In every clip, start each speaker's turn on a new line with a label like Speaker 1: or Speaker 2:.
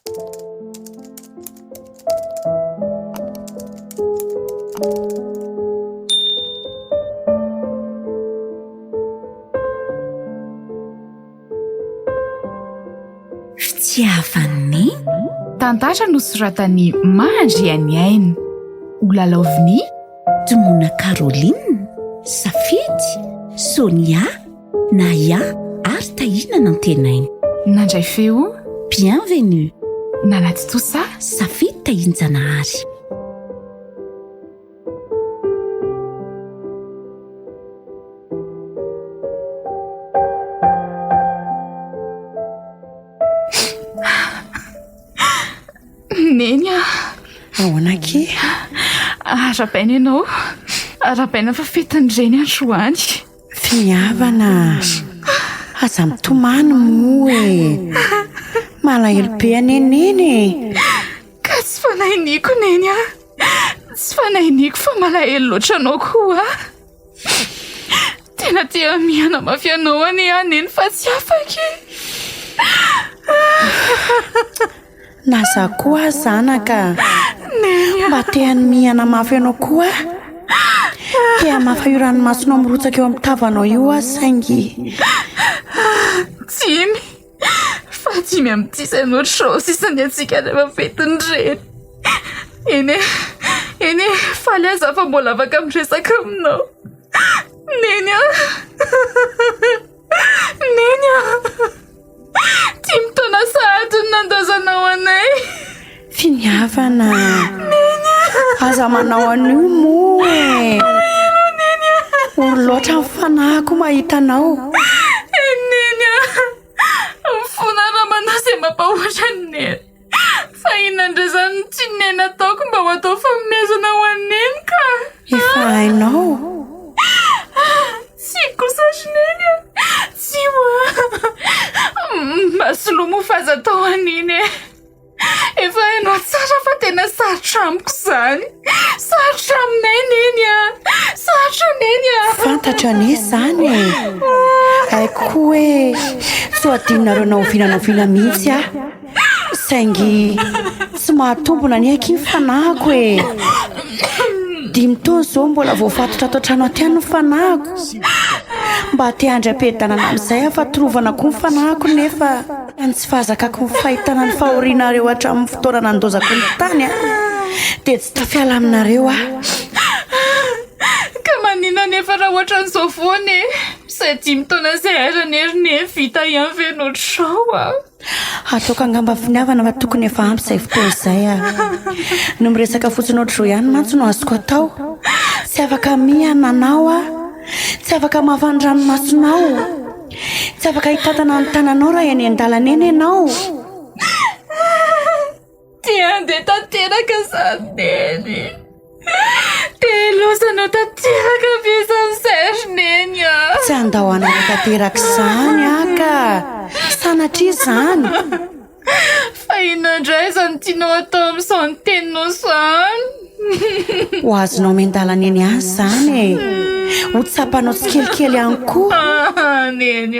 Speaker 1: Fitiavan'I
Speaker 2: tantara nosoratany Andry Neny olalaoviny
Speaker 1: tomona Rajoelina safidy Sonia Naya ary tahinana antenainy
Speaker 2: nandray feo
Speaker 1: bienvenue
Speaker 2: nanaty tosa
Speaker 1: safidy tahinjanahary
Speaker 2: Neny
Speaker 3: ao anaky
Speaker 2: arabaina ianao arabaina fa fetandreny androany
Speaker 3: finiavana aza mitomany moa malahelo be aneneny
Speaker 2: ka tsy fanahiniko Neny tsy fanahiniko fa malahelo loatra anao koa tena tia mihana mafy anao Neny fa tsy afaky
Speaker 3: na za koa zanaka mba teany mihana mafy anao koa tia mafahirany masonao mirotsaka eo amin'ny tavanao io saingy
Speaker 2: dimy fa dimy amin'ny tisanao trosy isany atsika rehefa fetindreny eny faly aza fa mbola afaka miresaka aminao Neny dimy taona sahady ny nandazanao anay
Speaker 3: finiavana aza manao an'io moa ory loatra mifanahiko mahitanao
Speaker 2: Neny mifona ramanao izay mampahoatra ny Neny fa inandrazany tsy Neny ataoko mba ho atao famezana ho aneny ka
Speaker 3: efa hainao
Speaker 2: tsy kosasy Neny tsy mba soloa mofaza tao aniny efa hainao tsara fa tena sarotra amiko zany sarotra aminay Neny sarotra Neny
Speaker 3: fantatra ane zany haiko hoe so adinonareo na ovinana mihitsy saingy tsy mahatombona ny aiky mifanahiko dimy taona zao mbola voafatotra ato an-trano aty any mifanahiko mba te andram-piadanana amin'izay afa-torovana koa mifanahiko nefa tsy fahazakako mifahitana ny fahorianareo hatramin'ny fotoana nandozako ny tany dia tsy tafiala aminareo
Speaker 2: ka manina nefa raha ohatra n'izao foana izay dimy taona izay aran'heriny vita ianvenotrazao
Speaker 3: ataoko angamba finiavana fa tokony efa ampy izay fotoana izay no miresaka fotsiny ohatr'izao ihany mantsy no azoko atao tsy afaka mihana anao tsy afaka mafany ranomasonao tsy afaka hitatana ny tananao raha eny an-dalana eny ianao
Speaker 2: tia andeha tanteraka izany Neny dia losanao tanteraka visan'izay Neny
Speaker 3: tsy andahoanako tanteraka izany ka sanatria izany
Speaker 2: fa inandray izany tianao atao amin'izany teninao izany
Speaker 3: ho azonao mian-dalana eny any izany ho tsapanao tsikelikely ihany koa
Speaker 2: Neny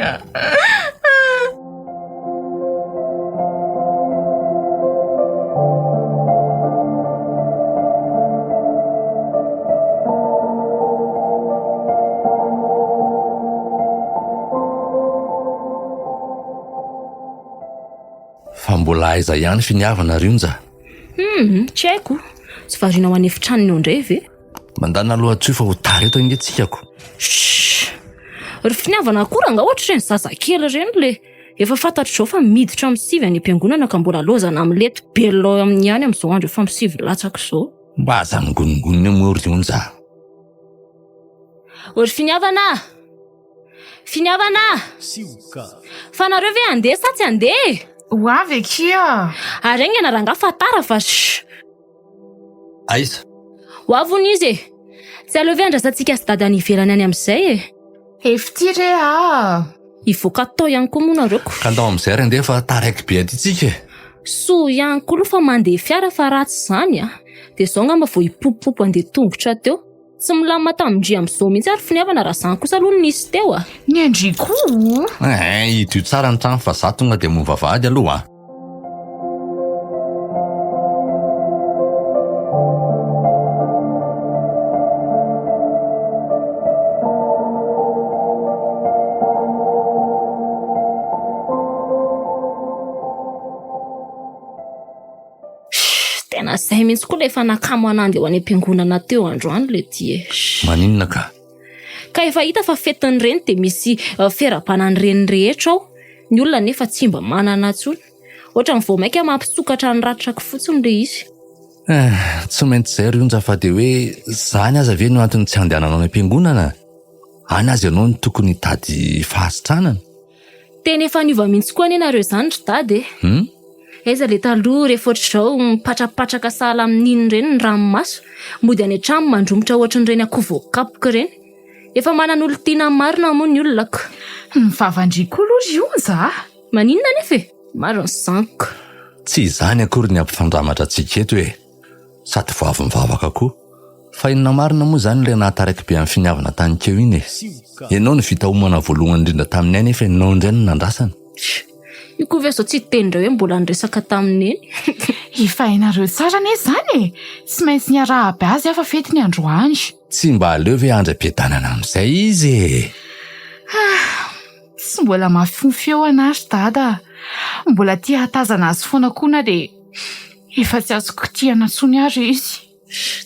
Speaker 4: fa mbola aiza ihany finiavana rionja
Speaker 5: tsy haiko tsy variana ho any efitranony ondray ve
Speaker 4: mandana aloha-tsoy fa ho tary eto ingetsikako
Speaker 5: ry finiavana akoranga ohatra ireny zazakely ireny le efa fantatro izao fa miditra amin'ny sivy any am-piangonana ka mbola lozana amin'ny lety belao amin'ny any amin'izao andro efa misivy latsaka izao
Speaker 4: mba aza mingoningonina moa rionja
Speaker 5: ry finiavana fa nareo ve andeha sa tsy andeha
Speaker 2: ho avy akia
Speaker 5: areny anaranga fatara fa
Speaker 4: aiza
Speaker 5: ho avony izy tsy aleo ve andrasantsika sy dady any ivelany any amin'izay
Speaker 2: efity re
Speaker 5: ivoaka atao ihany koa moa nareoko
Speaker 4: ka andao amin'izay rendeha fa taraiky be atytsika
Speaker 5: so ihany koa aloha fa mandeha fiara fa ratsy izany dia izao ngamba vao hipopopo andeha tongotra teo tsy milamina tamindry amin'izao mihitsy ary finiavana raha izany kosa aloha nisy teo
Speaker 2: ny Andry koa
Speaker 4: ito tsara ny trano fa za tonga dia movavady aloha
Speaker 5: na zay mihitsy koa le efa nakamo anandy eo any am-piangonana teo androany le ty
Speaker 4: maninona ka
Speaker 5: efa hita fa fetin'ny reny dia misy feram-panany reny rehetra ao ny olona nefa tsy mba manana tsony ohatra ny voamaika mampitsokatra ny ratrako fotsiny le izy
Speaker 4: tsy maintsy zay rionja fa dia hoe zany aza ve no antony tsy handehananao any am-piangonana any azy ianao no tokony tady fahasitranana
Speaker 5: tena efa niova mihitsy koa anenareo zany ry dady aiza le taloha rehefa ohatr'izao mipatrapatraka sahala amin'iny reny ny ranomaso mody any an-trano mandromotra ohatran'ireny akoho voakapoka reny efa manan'olo tiana marina moa ny olonako
Speaker 2: ny vavandriko aloha ionja
Speaker 5: maninona nefa maro ny zaniko
Speaker 4: tsy izany akory ny ampifandramatra antsika eto hoe sady voavy mivavaka koa fa inona marina moa zany le nahataraiky be amin'ny finiavana tanikeo iny ianao ny vita homana voalohany indrindra taminay nefa ianao indray no nandrasana
Speaker 5: io koa ve zao tsy tendra hoe mbola niresaka tamineny
Speaker 2: efa hainareo tsara ne zany tsy maintsy niaraha be azy afa fety ny androany
Speaker 4: tsy mba aleo ve andram-piadanana amin'izay izy
Speaker 2: tsy mbola mafiofeo anazy dada mbola tia hatazana azy foana koa na dia efa tsy azoko tiana tsony ary izy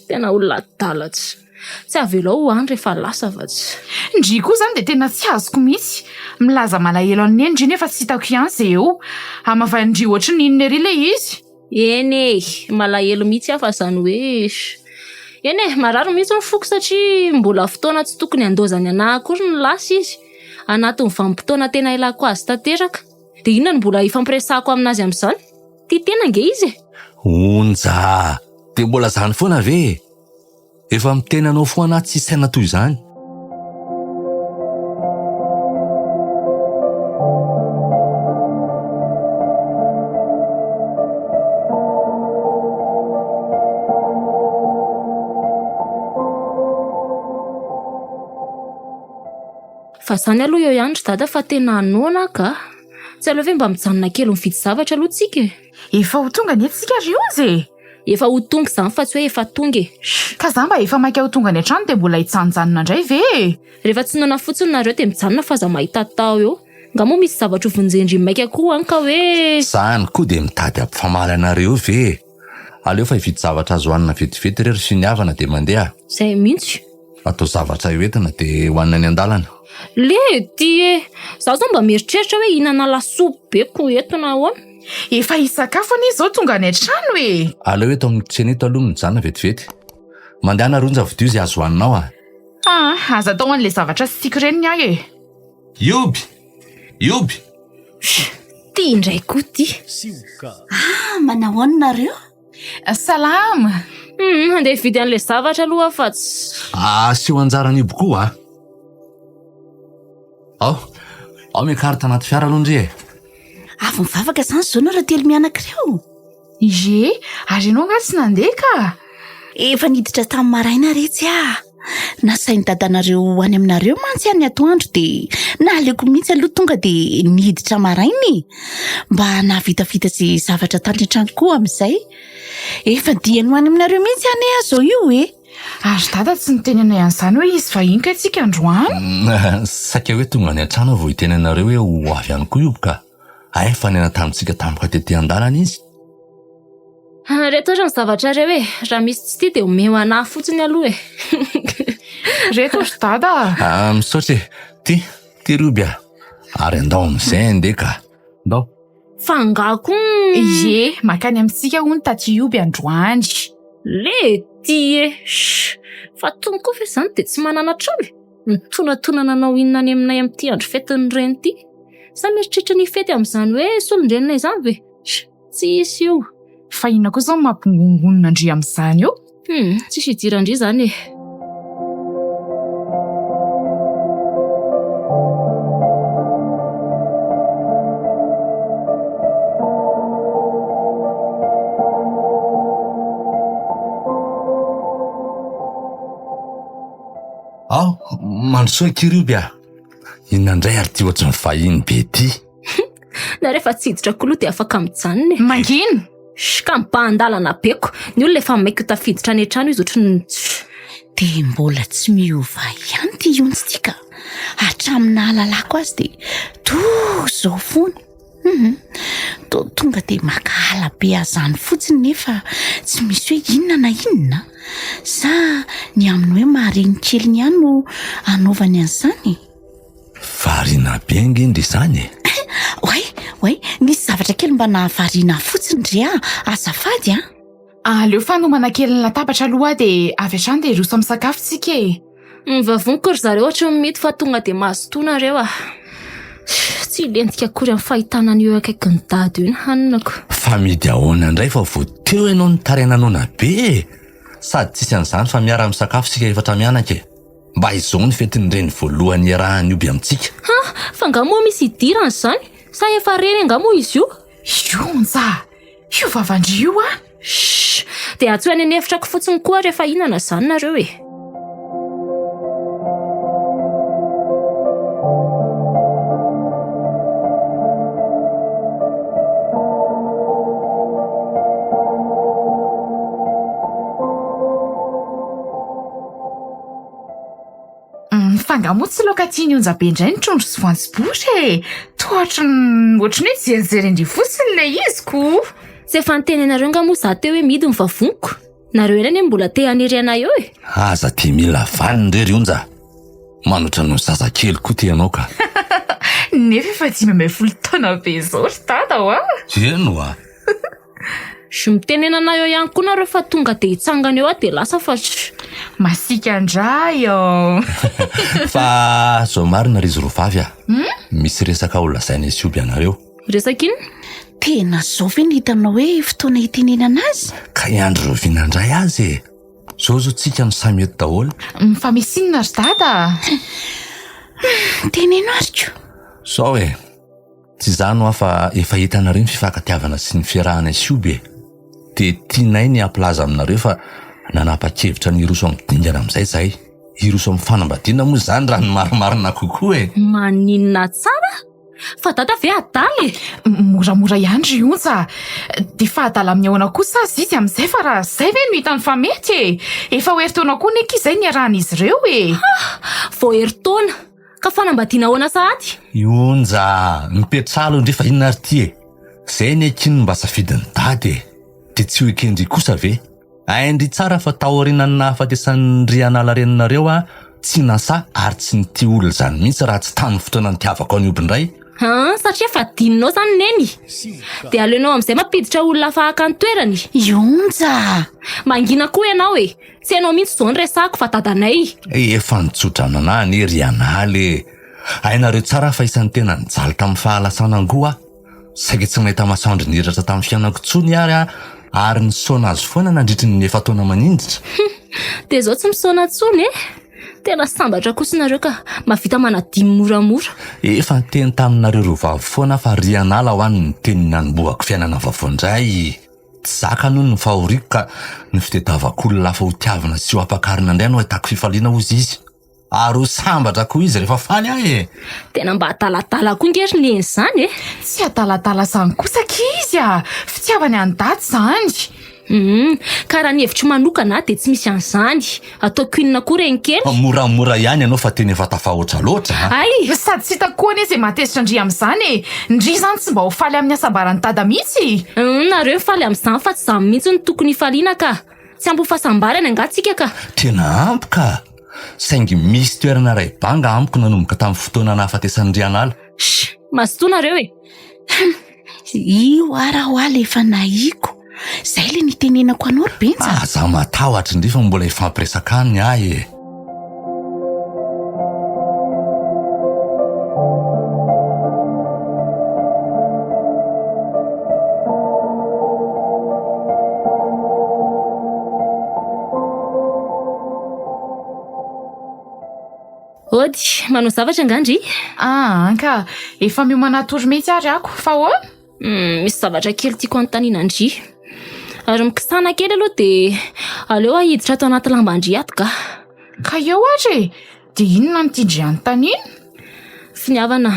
Speaker 5: tena olona dalatsy tsy avelo ao any rehefa lasa vatsy
Speaker 2: ndry koa zany dia tena tsy azoko mihitsy milaza malahelo any endry nefa tsy hitako ihany zay eo amavandry ohatry ninona ery le izy
Speaker 5: eny malahelo mihitsy afa zany hoe eny marary mihitsy mifoko satria mbola fotoana tsy tokony andozany anahy akory ny lasa izy anatin'ny vanim-potoana tena ilako azy tanteraka dia inona ny mbola ifampiresahako aminazy amin'izany tia tena nge izy
Speaker 4: onja dia mbola zany foana ve efa mitenanao foana tsy saina toy izany
Speaker 5: fa zany aloha eo ihany ry dada fa tena anona ka tsy aloha ve mba mijanona kely mividy zavatra aloha tsika
Speaker 2: efa ho tonga ny antsika riozy
Speaker 5: efa ho tonga zany fa tsy hoe efa tonga
Speaker 2: ka za mba efa maika ho tonga ny an-trano dia mbola hitsanjanona indray ve
Speaker 5: rehefa tsy nona fotsiny nareo dia mijanona fa za mahita tao eo nga moa misy zavatra ho vonjenjy maika koa any ka hoe
Speaker 4: zany koa dia mitady ampifamaly anareo ve aleo fa hividy zavatra azo hoanina vetivety rery finiavana dia mandeha
Speaker 5: zay mihitsy
Speaker 4: atao zavatra hoentina dia hoanina ny an-dalana
Speaker 5: le ty zaho zao mba mieritreritra hoe hinana lasopy be ko entona ahoana
Speaker 2: efa hisakafo ani izao tonga ny an-trano
Speaker 4: aleo eto amin'ny tseneto aloha mijanona vetivety mandehana ronja vidio izay azo hoaninao
Speaker 2: aza atao an'ilay zavatra sy tiako reny ny ahy
Speaker 4: ioby
Speaker 5: ty indray koa ty
Speaker 1: manao anonareo
Speaker 2: salama
Speaker 5: andeha vidy an'ilay zavatra aloha fa tsy
Speaker 4: sy ho anjara nibo koa ao mikarita anaty fiara aloha ndry
Speaker 1: avy mivavaka zany zao na raha telo mianakireo
Speaker 2: ie ary ianao nga tsy nandeha ka
Speaker 1: efa niditra tamin'ny maraina retsy nasainy dadanareo any aminareo mantsy any atoandro dia nahaleoko mihitsy aloha tonga dia niditra marainy mba nahavitavita sy zavatra tany an-trano koa amin'izay efa diany any aminareo mihitsy any azao io
Speaker 2: ary dada tsy niteny anay an'izany hoe izy vahinka antsika androany
Speaker 4: saika hoe tonga ny an-trano vao hiteny anareo hoe ho avy ihany koa io ka fa nena tamintsika tampoka tetỳ an-dalana izy
Speaker 5: reto oatra ny zavatra reo raha misy tsy ty dia omeo anahy fotsiny aloha
Speaker 2: reto ry dada
Speaker 4: misaotra ty roby ary andao amin'izay andeha ka ndao
Speaker 5: fangako
Speaker 2: ie makany amintsika ho ny taty ioby androany
Speaker 5: le ty fa tony koa fa izany dia tsy manana trano mitonatona nanao inona any aminay amin'ity andro fetiny reny ity sa mieritreritra ny fety amin'izany hoe solondrenina izany ve tsy isy io
Speaker 2: fa inona koa izao mampigongonona ndry amin'izany io
Speaker 5: tsisy hidirandry izany
Speaker 4: mandrosoa kirioby inona indray ary ty ohatry ny vahiny be ty
Speaker 5: na rehefa tsy hiditra koa aloha dia afaka mijanona
Speaker 2: mangino
Speaker 5: ka mibahandalana beko ny olona efa maika ho tafiditra any an-trano izy ohatrany
Speaker 1: dia mbola tsy miova ihany ty onsy tika hatramina lalako azy dia to zao foana tonga de makala be azany fotsiny nefa tsy misy hoe inona na inona sa ny amin'ny hoe mariny keliny ihany no anaovany an'izany.
Speaker 4: Variana be ngendry izany
Speaker 1: oay misy zavatra kely mba nahavariana fotsiny ry azafady
Speaker 2: aleo fanomana kely ny latabatra aloha dia avy hatrany dia roso amin'ny sakafo tsika
Speaker 5: mivavoniko ry zareo ohatra mety fa tonga dia mahazotoana reo tsy lentika akory amin'ny fahitana ny eo akaiky ny dady io ny haninako.
Speaker 4: Fa midy ahoana indray fa voateo ianao ny tarenanona be sady tsisy an'izany fa miara misakafo sika efatra mianaka mba izao ny fetin'ireny voalohany iarahany oby amintsika.
Speaker 5: Fa nga moa misy idirana izany sa efa reny nga moa izy io
Speaker 2: io vavandry io
Speaker 5: dia atso any enevitrako fotsiny koa rehefa inana izany nareo
Speaker 2: fa nga moa tsy loka tia ny onjabe indray ny trondro sy voanjobory tohatra ny ohatrany hoe jerijerendry fotsiny le iziko.
Speaker 5: Tsy efa nitenenareo nga moa za teo hoe midy mivavoniko nareo eny any mbola te hanery anay eo
Speaker 4: aza tia mila vaniny rery onja manotra no zazakely koa tianao ka.
Speaker 2: Nefa efa 15 taona be izao ry dada
Speaker 4: eno
Speaker 5: sy mitenenanay eo ihany koa nareo fa tonga dia hitsangana eo dia lasa fa
Speaker 2: masika andray
Speaker 4: fa zao marina ry izy roa vavy misy resaka ho lazaina isioby ianareo.
Speaker 5: Resaka iny?
Speaker 1: Tena zao ve ny hitanao hoe fotoana hitenenana azy
Speaker 4: ka iandry roviana indray azy zao tsika no samy eto daholo.
Speaker 2: Fa misy inona ry dada?
Speaker 1: teneno ariko
Speaker 4: sao tsy zano afa efa hitanareo ny fifankatiavana sy ny fiarahana isioby dia tianay ny ampilaza aminareo fa nanapa-kevitra ny iroso amin'ny dingana amin'izay zahay iroso amin'ny fanambadiana moa izany raha ny marimarina kokoa
Speaker 5: maninona tsara fa dada ve adaly
Speaker 2: moramora ihany ry onja dia fa adala amin'ny ahoana kosa azy izy amin'izay fa raha izay ve no hitany fa mety efa ho eritaona koa neky izay ny arahan'izy ireo
Speaker 5: vao eritaona ka fanambadiana ahoana sahady
Speaker 4: onja mipetralo ndrefa inona ary ty izay ny akiny mba safidiny dady dia tsy hoekendry kosa ve aindry tsara fa tahorinany nahafatesan'ny ry anala reninareo tsy nasa ary tsy nity olo izany mihitsy raha tsy tany fotoana ny tiavako any obindray
Speaker 5: satria fa dininao zany neny dia aleonao amin'izay mampiditra olona fahaka ny toerany
Speaker 1: onja
Speaker 5: mangina koa ianao tsy ianao mihitsy izao ny resako fa dadanay
Speaker 4: efa nitsotranana ny ry analy hainareo tsara fa isan'ny tena nijaly tamin'ny fahalasana angoa saika tsy mahita masoandro niratra tamin'ny fiainako tsony ary nisaona azy foana nandritry ny efa taona manindritra
Speaker 5: dia izao tsy misaona tsony tena sambatra kosinareo ka mavita manadimy moramora
Speaker 4: efa nyteny taminareo ro vavy foana fa ry anala ho any ny teny nanomboako fiainana vavondray tsy zaka noho ny fahoriko ka ny fitadiavak'olona lafa ho tiavana sy ho ampakarina indray no ahitako fifaliana ozy izy ary ho sambatra koa izy rehefa faly
Speaker 5: tena mba adaladala koa ngery neny izany
Speaker 2: tsy adaladala izany kosaka izy fitiavany any dady izany
Speaker 5: ka raha ny hevitry manokana dia tsy misy an'izany ataoko inona koa reny kely
Speaker 4: moramora ihany ianao fa teny efa tafahoatra loatra
Speaker 2: sady tsy hitako koa anie izay matezitra ndry amin'izany ndry izany tsy mba ho faly amin'ny asambarany dada mihitsy
Speaker 5: nareo faly amin'izany fa tsy zany mihitsy ny tokony hifaliana ka tsy ampy ho fahasambarana angatsika ka
Speaker 4: tena ampy ka saingy misy toerana ray banga ampiko nanomboka tamin'ny fotoana nahafatesan'ny ry anala
Speaker 5: mazotoa nareo
Speaker 1: io araho ala efa nahiko izay le nitenenako anao ry benja
Speaker 4: za matahotra indry fa mbola ifampiresaka aminy
Speaker 5: ody manao zavatra angandry
Speaker 2: ka efa miomana tory mihitsy ary ako fa
Speaker 5: misy zavatra kely tiako anontaniana Andry ary mikisana kely aloha dia aleo ahiditra ato anaty lamba-ndry ato
Speaker 2: ka eo ary dia inona mitindry anontaniana
Speaker 5: finiavana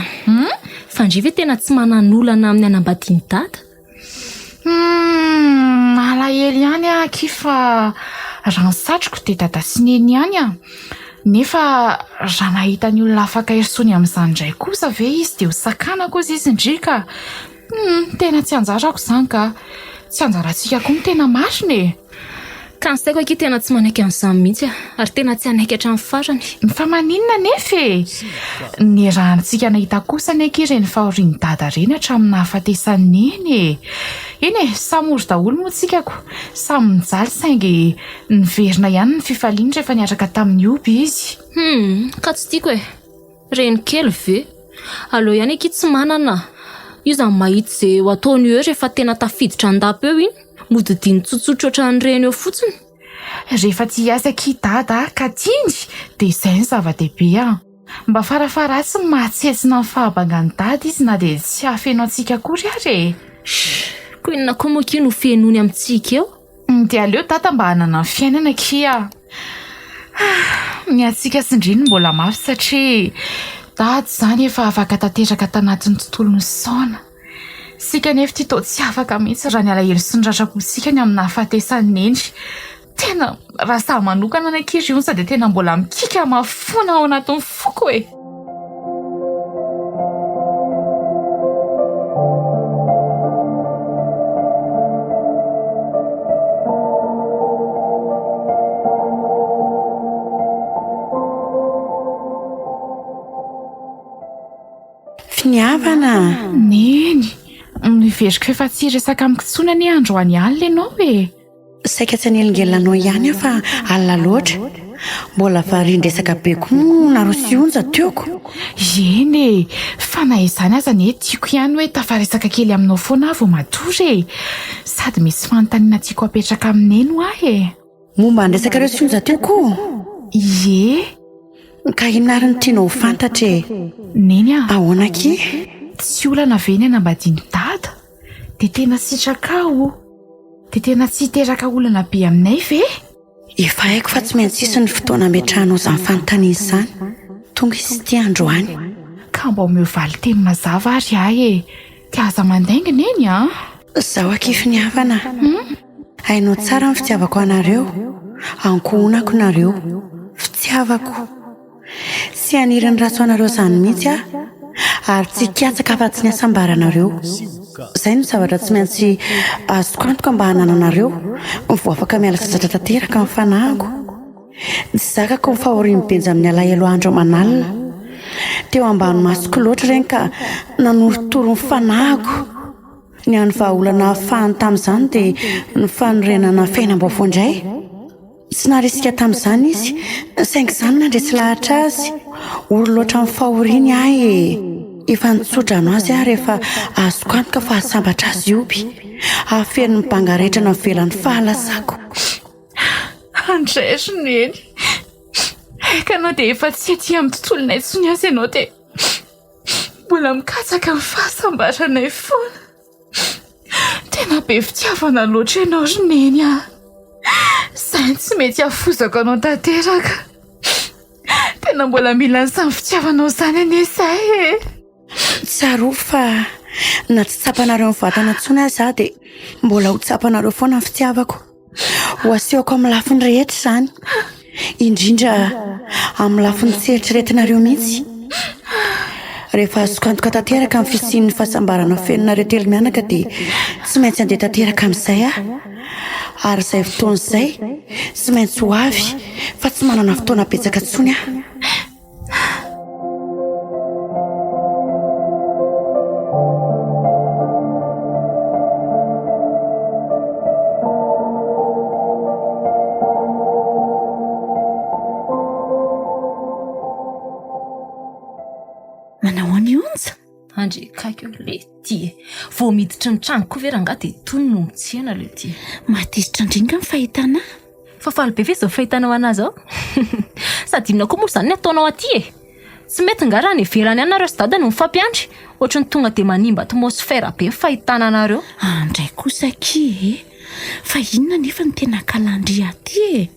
Speaker 5: Fandry ve tena tsy mananolana amin'ny anambadiany dada
Speaker 2: malahelo ihany kifa raha ny satroko dia dada sy neny ihany nefa raha nahita ny olona afaka herisony amin'izany indray kosa ve izy dia ho sakana kosa izy indrika Tena tsy anjarako izany ka tsy anjarantsika koa ny tena marina e.
Speaker 5: Ka ny saiko aky tena tsy manaiky an'izany mihitsy ary tena tsy anaiky hatramin'ny farany.
Speaker 2: Fa maninona nefa e? Ny rahantsika nahita kosa ny aky ireny fahorian'ny dada ireny hatramin'ny nahafatesany eny e. Eny e, samy ory daholo moa tsikako, samy mijaly saingy niverina ihany ny fifaliany rehefa niaraka tamin'ny oby izy.
Speaker 5: Ka tsy tiako e. Reny kely ve? Aleo ihany aky tsy manana. Io zany mahita izay ho ataony eo rehefa tena tafiditra an-dapa eo iny, modidiny tsotsotra ohatran'ireny eo fotsiny.
Speaker 2: Rehefa tsy hiasa aky dada ka tindry, dia izay ny zava-dehibe mba farafaratsy mahatsetsina ny fahabangan'ny dada izy na dia tsy hafeno antsika akory ary e.
Speaker 5: Koa inona koa moa aky no fihainony amintsika eo?
Speaker 2: Dia aleo dada mba hanana ny fiainana aky ny antsika sindriny mbola mafy satria dada izany efa afaka tanteraka tanatin'ny tontolon'ny saona. Sika nefa ty tao tsy afaka mihitsy raha ny alahelo sy ny ratrapontsika ny amin'ny nahafatesany eny. Tena raha sahy manokana ny aky ry onsa dia tena mbola mikika mafona ao anatin'ny foko e.
Speaker 3: Finiavana
Speaker 2: Neny, miveriko efa tsy resaka mikitsona ny androany alina ianao e.
Speaker 3: saika tsy anelingelanao ihany fa alina loatra. Mbola varindresaka be koa narosy onja teoko.
Speaker 2: Eny e, fa na izany aza ny tiako ihany hoe tafaresaka kely aminao foana vao matory e. Sady misy fanontaniana tiako apetraka amineny ho ahy e.
Speaker 3: Momba andresaka resy onja teoko.
Speaker 2: Ie,
Speaker 3: Ka inariny tianao fantatra e.
Speaker 2: Neny
Speaker 3: Ahoana aky?
Speaker 2: tsy olana ve ny anambadiany dada? Dia tena sitraka dia tena tsy hiteraka olana be aminay ve?
Speaker 3: Efa haiko fa tsy maintsy isy ny fotoana metrahanao izany fanontaniana izany. Tonga izy ty androany.
Speaker 2: Ka mba omeo valy teny mazava ary ahy e. Ka aza mandaingina eny
Speaker 3: Zaho aky finiavana. Hainao tsara ny fitiavako anareo. Ankohonako nareo. Fitiavako. Sy aniran'ny rasoanareo izany mihitsy ary tsy katsaka afa-tsy ny asambaranareo. Izay no zavatra tsy maintsy azoko antoka mba hanananareo vao afaka miala sasatra tanteraka amin'ny fanahiko. Tsy zakako ny fahorian'ny benja amin'ny alahelo andro aman'alina. Teo ambany masoko loatra ireny ka nanorotoro ny fanahiko. Ny any vahaolana ahafahany tamin'izany dia ny fanorenana fiainam-baovao indray. Tsy narisika tamin'izany izy, saingy izany nandresy lahatra azy. Olo loatra amin'ny fahoriany ahy e. Efa nitsotra no azy rehefa azoko antoka fa ahasambatra azy ioby. Ahafen'ny mbanga rehetra na velan'ny fahalasako.
Speaker 2: Andray ry Neny. Ka anao dia efa tsy aty amin'ny tontolonay intsony azy ianao dia mbola mikatsaka amin'ny fahasambaranay foana. Tena be fitiavana loatra ianao ry Neny Izany tsy mety hafozako anao tanteraka. Tena mbola mila ny samy fitiavanao izany anesay e.
Speaker 3: Tsaro fa na tsy tsapanareo ny vatana intsony azy dia mbola ho tsapanareo foana ny fitiavako. Ho asehoko amin'ny lafiny rehetra izany. Indrindra amin'ny lafiny tsy eritreretinareo mihitsy. Rehefa azoko antoka tanteraka amin'ny fisian'ny fahasambarana fenonareo telo mianaka dia tsy maintsy andeha tanteraka amin'izay ary izay fotoana izay tsy maintsy ho avy fa tsy manana fotoana betsaka intsony
Speaker 1: Manao any onja?
Speaker 5: Andry kaiky le ty vao miditra ny trano koa vera nga dia tony no mitsiana le ty.
Speaker 1: Matisitra indringa ny fahitana.
Speaker 5: Fa faly be ve izao fahitanao anazy ao? Sady inona koa moa izany ny ataonao aty e? Tsy mety nga raha ny ivelany ihany nareo sy dada no mifampiandry. Ohatrany tonga dia manimba atmosfera be fahitana anareo.
Speaker 1: Andray kosa aky fa inona nefa ny tena kalandry aty e?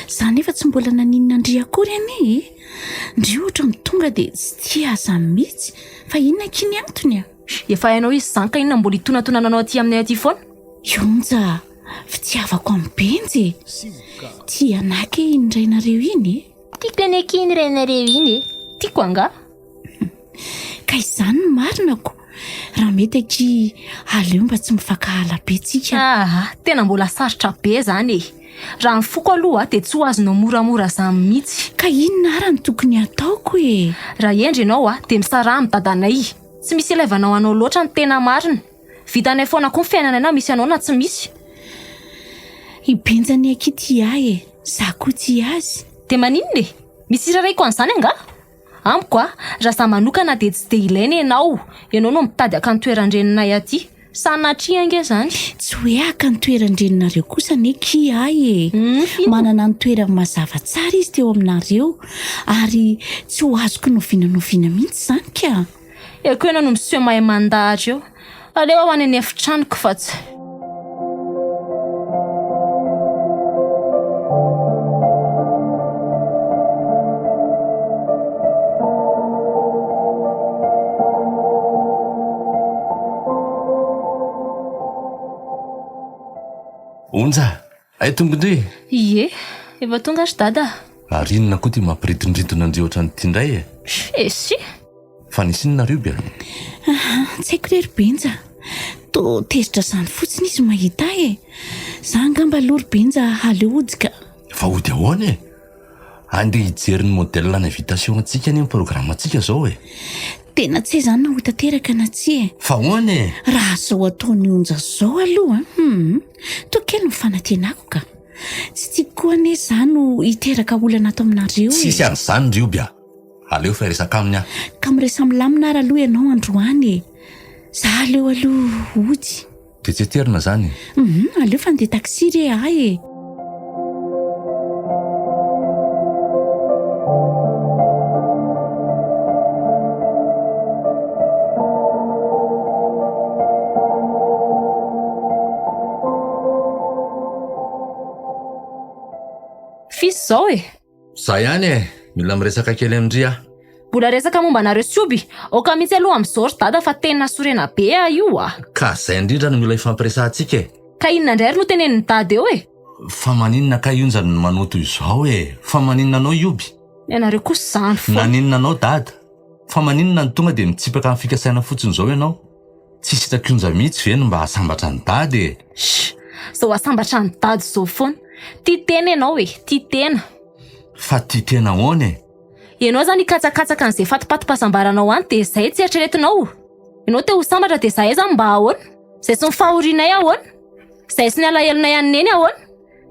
Speaker 1: Za nefa tsy mbola naninona ndry akory any ndry ohatra ny tonga dia tsy tia aza mihitsy fa inona kiny antony
Speaker 5: Efa hainao izy izany ka inona mbola hitonatonananao aty aminay aty foana?
Speaker 1: Onja fitiavako amin'ny benjy. Tia anaky indrainareo iny
Speaker 5: Tiako aneky indrainareo iny Tiako anga.
Speaker 1: Ka izany ny marinako raha mety aky aleo mba tsy mifakahala be tsika.
Speaker 5: Tena mbola sarotra be zany e. Raha mifoko aloha dia tsy ho azonao moramora zany mihitsy.
Speaker 1: Ka inona ara ny tokony ataoko e?
Speaker 5: Raha endry ianao dia misara amin'ny dadanay. Tsy misy ilaivanao anao loatra ny tena marina. Vitanay foana koa ny fiainana anao, misy anao na tsy misy.
Speaker 1: Ibenjany aky ty ahy e, za koa ty azy.
Speaker 5: Dia maninona e? Misy irairaiko an'izany anga? Amiko raha za manokana dia tsy dia ilaina ianao no mitady aka ny toerandreninay aty. Sanatria ange zany.
Speaker 1: Tsy hoe aka ny toerandreninareo kosa neky ahy e. Manana ny toerana mazava tsara izy teo aminareo ary tsy ho azoko novinanoviana mihitsy zany ka.
Speaker 5: Eko ianao no miseho mahay mandahatra eo. Aleo ao any any efitranoko fa tsy.
Speaker 4: Onja, ay tongondry.
Speaker 5: Ie, efa tonga ry dada.
Speaker 4: Ary inona koa ty mampiridondridona an'ireo ohatran'ny ty indray e?
Speaker 5: Sy.
Speaker 4: Fa nisy inona reo be?
Speaker 1: Tsy haiko rery Benja. To tezitra zany fotsiny izy mahita e. Za angamba aloha ry Benja aleo ojika.
Speaker 4: Fa ody ahoana e? Andeha hijery ny modèle na invitation antsika ny programme antsika zao e.
Speaker 1: Tena tsy zany na ho tanteraka na tsy e.
Speaker 4: Fa ahoana e?
Speaker 1: Raha zao ataony onja zao aloha. Tokely ny fanantenako ka. Tsy tiako koa ane za no hiteraka olana ato aminareo e.
Speaker 4: Sisy an'izany rio bia. Aleo fa resaka aminy aho.
Speaker 1: Ka miresa milamina ary aloha ianao androany e. Za aleo aloha ody.
Speaker 4: Dia tsy heterina zany.
Speaker 1: Aleo fa ndeha taxi re ahy e.
Speaker 5: Fisy zao e.
Speaker 4: Za ihany e, mila miresaka kely amindry aho.
Speaker 5: Mbola resaka momba anareo sioby. Oka mihitsy aloha amin'izao ry dada fa tena sorena be io
Speaker 4: Ka zay indrindra no mila ifampiresantsika e.
Speaker 5: Ka inona indray ary no tenenin'ny dada eo e?
Speaker 4: Fa maninona ka ionja no manoto izao e? Fa maninona anao ioby?
Speaker 5: Ianareo kosa zany fo.
Speaker 4: Naninona anao dada? Fa maninona ny tonga dia mitsipaka amin'ny fikasaina fotsiny zao ianao? Tsy sitakionja mihitsy ve no mba hasambatra ny dada e?
Speaker 5: Zao hasambatra ny dada zao foana. Tia tena ianao e, tia tena.
Speaker 4: Fa tia tena ahoana e?
Speaker 5: Ianao zany hikatsakatsaka an'izay fatipatipasambaranao any dia izay tsy eritreretinao. Ianao te ho sambatra dia zahay zany mba ahoana? Izay sy nifahorianay ahoana? Izay sy ny alahelonay any Neny ahoana?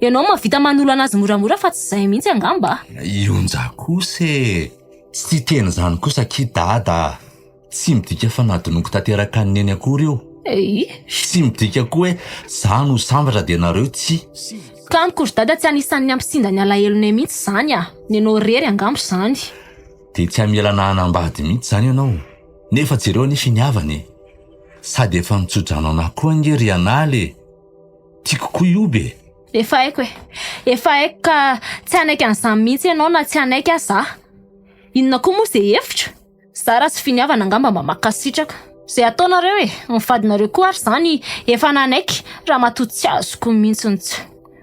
Speaker 5: Ianao mahavita manolo anazy moramora fa tsy izay mihitsy angamba.
Speaker 4: Ionja kosa e. Tsy tena zany kosa ki dada. Tsy midika fa nadonoko tanteraka ny Neny akory io. Tsy midika koa hoe za no sambatra dia nareo tsy.
Speaker 5: Ka amiko ry dada tsy anisan'ny ampisinda ny alahelonay mihitsy zany ny anao rery angamba zany.
Speaker 4: Dia tsy amielana hanambady mihitsy zany ianao. Nefa jereo ny finiavany e. Sady efa mitsodrano anahy koa angery analy e. Tiako koa io be.
Speaker 5: Efa haiko e. Efa haiko ka tsy anaiky an'izany mihitsy ianao na tsy anaiky aza. Inona koa moa izay hevitra? Za raha tsy finiavana angamba mba makasitraka. Izay ataonareo e, mifadinareo koa ary zany efa nanaiky raha matoa tsy azoko mihitsy tsy.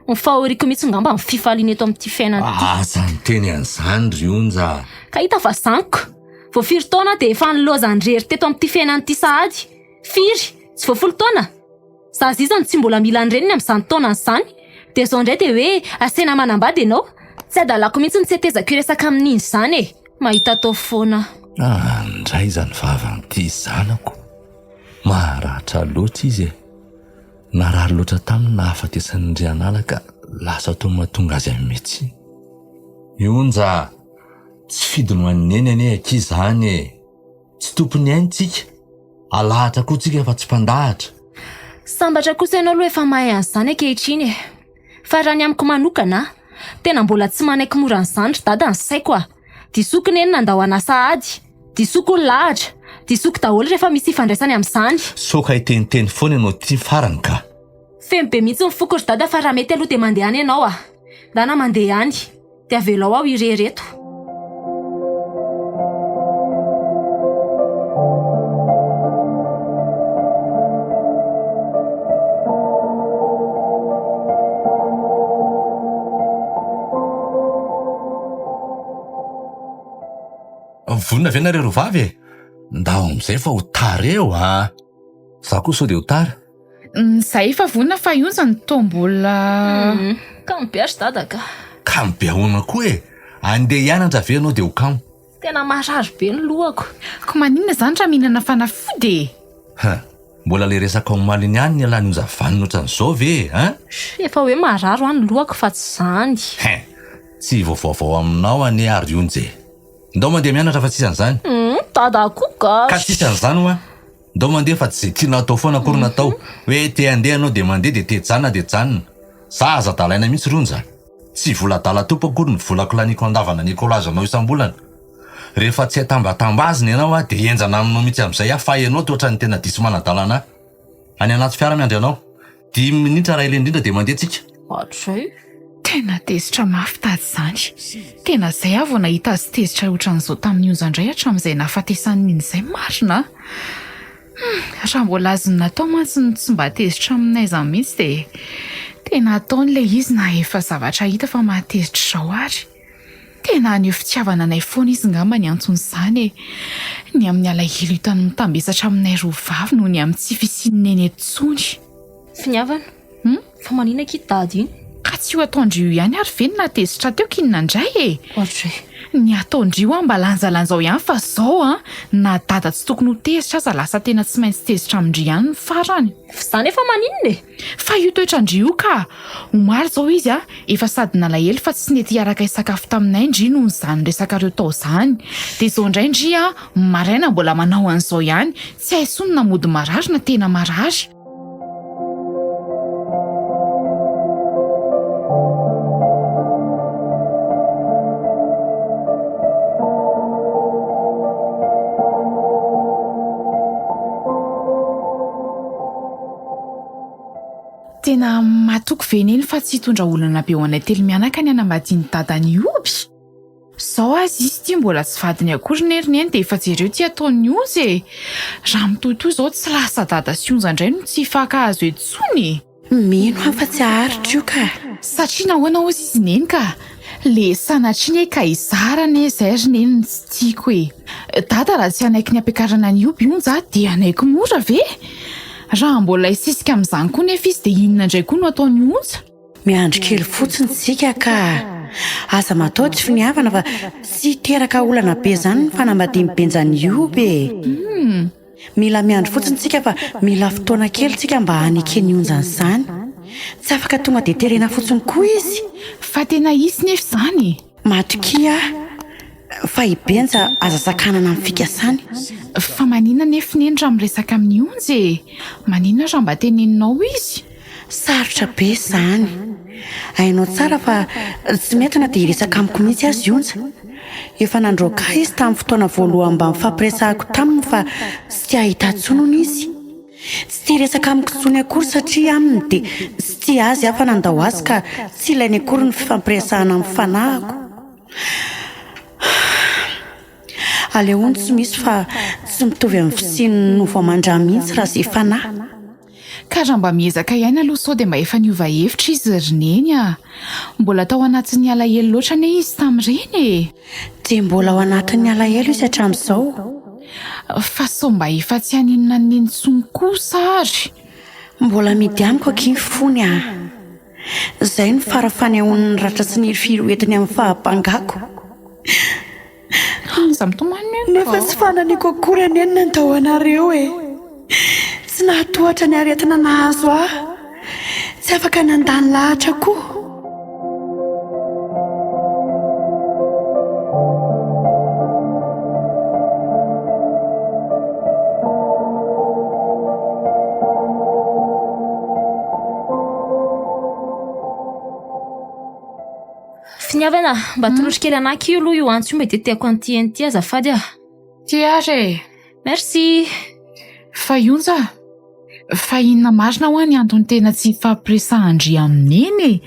Speaker 5: Mifahoriko mihitsy ngamba amin'ny fifaliana eto amin'ity fiainana ity.
Speaker 4: Asa ny teny an'izany ry onja.
Speaker 5: Ka hita fa zaniko. Vao 4 taona dia efa nilozan-drery teto amin'ity fiainana ity sahady. 4, tsy vao 10 taona. Za zizany tsy mbola mila andreniny amin'izany taonany izany. Dia zao indray dia hoe asena manambady ianao. Tsy adalako mihitsy ny tsy hetezako iresaka amin'iny izany e. Mahita tao foana.
Speaker 4: Andray zany vavan'ity zanako. Maharatra loatra izy e. Narary loatra taminy nahafatesan'ny ry anala ka lasa tao mahatonga azy amin'ny metsy. Ionja, tsy fidino an'ny Neny ane aky zany e. Tsy tompony aintsika. Alahatra koa tsika fa tsy mpandahatra.
Speaker 5: Sambatra kosa ianao aloha efa mahay an'izany ankehitriny e. Fa raha ny amiko manokana tena mbola tsy manaiky mora an'izany ry dada ny saiko Disoko Neny nandahoana sahady. Disoko lahatra. Disoko daholo rehefa misy ifandraisany amin'izany.
Speaker 4: Soka iteniteny foana ianao ty farany ka.
Speaker 5: Fembe mihitsy mifoky ry dada fa raha mety aloha dia mandeha any ianao Dana mandeha any. Dia avelao aho irereto.
Speaker 4: Vonina ve nareo rovavy e? ndao am'izay fa ho tara eo a za koa sao de ho tara
Speaker 2: Zay fa vonina fa ionjany tombola
Speaker 5: ka mipiasy dadaka
Speaker 4: ka mibeahona koa e andeha hianatra ve anao de ho kamo
Speaker 5: tena marary be ny lohako
Speaker 2: ko maninona zany raha mihinana fanafody
Speaker 4: mbola le resaka omaliny ihany ny alany ozavanina ohatran'izao ve a
Speaker 5: efa hoe marary ho any lohako fa tsy zany
Speaker 4: tsy vaovaovao aminao ane ary onje ndao mandeha mianatra fa tsisy an'izany
Speaker 5: dadako
Speaker 4: ka tsisy an'izany hoa ndao mandeha fa tsy zay tiana atao foana akory natao hoe te andeha anao de mandeha de te janona de janona za aza dalaina mihitsy ronja tsy vola-dala topo akory ny volako laniko andavana Nicolas anao isambolana rehefa tsy hatambatambaziny ianao a de enjana aminao mihitsy amin'izay fa ianao toatra ny tena diso manadalana any anaty fiara miandry anao 10 minitra raha ilendrindra de mandeha tsika
Speaker 5: ohatray
Speaker 2: tena tezitra mafy tady zany tena zay avo nahita azy tezitra ohatran'izao tamin'ny onjandray hatramin'izay nahafatesan'iny izay marina raha mbola azony natao mantsy tsy mba tezitra aminay zany mihitsy de tena ataon'ilay izy na efa zavatra hita fa mahatezitra zao ary tena ny fitiavana anay foana izy ngamba ny antsony izany ny amin'ny alahelo hitany mitambesatra aminay roa vavy no ny amin'ny tsy fisian'ny etsony
Speaker 5: finiavana fa manina ki dady iny
Speaker 2: ka tsy ho ataondry io ihany ary ve ny natezitra teo kinona indray e
Speaker 5: ohatray
Speaker 2: ny ataondry io mba lanjalanjao ihany fa zao na dada tsy tokony ho tezitra aza lasa tena tsy maintsy tezitra amindry ihany ny farany
Speaker 5: zany efa maninona
Speaker 2: fa io toetrandry io ka omary zao izy efa sady nalahelo fa tsy nety hiaraka isakafo taminay ndry noho nyzany resaka reo tao zany de zao indray ndry maraina mbola manao an'izao ihany tsy haisony na mody marary na tena marary tena matoko veneny fa tsy hitondra olana be ho anay telo mianaka ny anambadiany dadany oby zao azy izy ty mbola tsy vadiny akory nerineny de efa jereo ty ataony ozy raha mitohitoy zao tsy lasa dada sy onja indray no tsy faka azo etsony
Speaker 3: mino afa tsy aharitra io ka
Speaker 2: satria nahoana ozy izy neny ka le sanatriny ka izarane zay ry neny tsy tiako dada raha tsy anaiky ny ampiakarana ny oby onja de anaiky mora ve raha mbola isisika amin'izany koa nefa izy de inona indray koa no ataony onja
Speaker 3: miandry kely fotsiny tsika ka aza mataoty finiavana fa tsy teraka olana be zany ny fanambadiany benjany ioby mila miandry fotsiny tsika fa mila fotoana kely tsika mba hanekeny onjany izany tsy afaka tonga de terena fotsiny koa izy
Speaker 2: fa tena izy nefa zany
Speaker 3: matokia fa ibenja aza sakanana amin'ny fikasany
Speaker 2: fa manina nefa neny raha miresaka amin'ny onjy manina raha mba teneninao izy
Speaker 3: sarotra be zany hainao tsara fa tsy metina de hiresaka amiko mihitsy azy onja efa nandroaka izy tamin'ny fotoana voalohany mba mifampiresahako taminy fa tsy tia hahita tsonony izy tsy tia resaka amiko tsony akory satria aminy de tsy tia azy afa nandao azy ka tsy ilainy akory ny fifampiresahana amin'ny fanahako aleony tsy misy fa tsy mitovy amin'ny fisiny no voamandra mihitsy raha zay fanahy
Speaker 2: ka raha mba miezaka ihany aloha sao de mba efa niova hevitra izy ry neny mbola tao anatin'ny alahelo loatra ane izy tamin'ireny
Speaker 3: de mbola ao anatin'ny alahelo izy hatramin'izao
Speaker 2: fa sao mba efa tsy haninona ny nenitsony kosa ary
Speaker 3: mbola midy amiko akiny fony zay ny farafanehoan'ny ratra sy ny firoetiny amin'ny fahampangako nefa tsy fananiko akory aneny nandao anareo tsy nahatohatra ny aretina nahazo tsy afaka nandany lahatra koa
Speaker 5: finiavana mba tolotra kely anaky io aloha io antso io mety tiako anty azafady
Speaker 2: ty ary
Speaker 5: merci
Speaker 2: fa ionja fa inona marina ho any antony tena tsy fampiresahandry amineny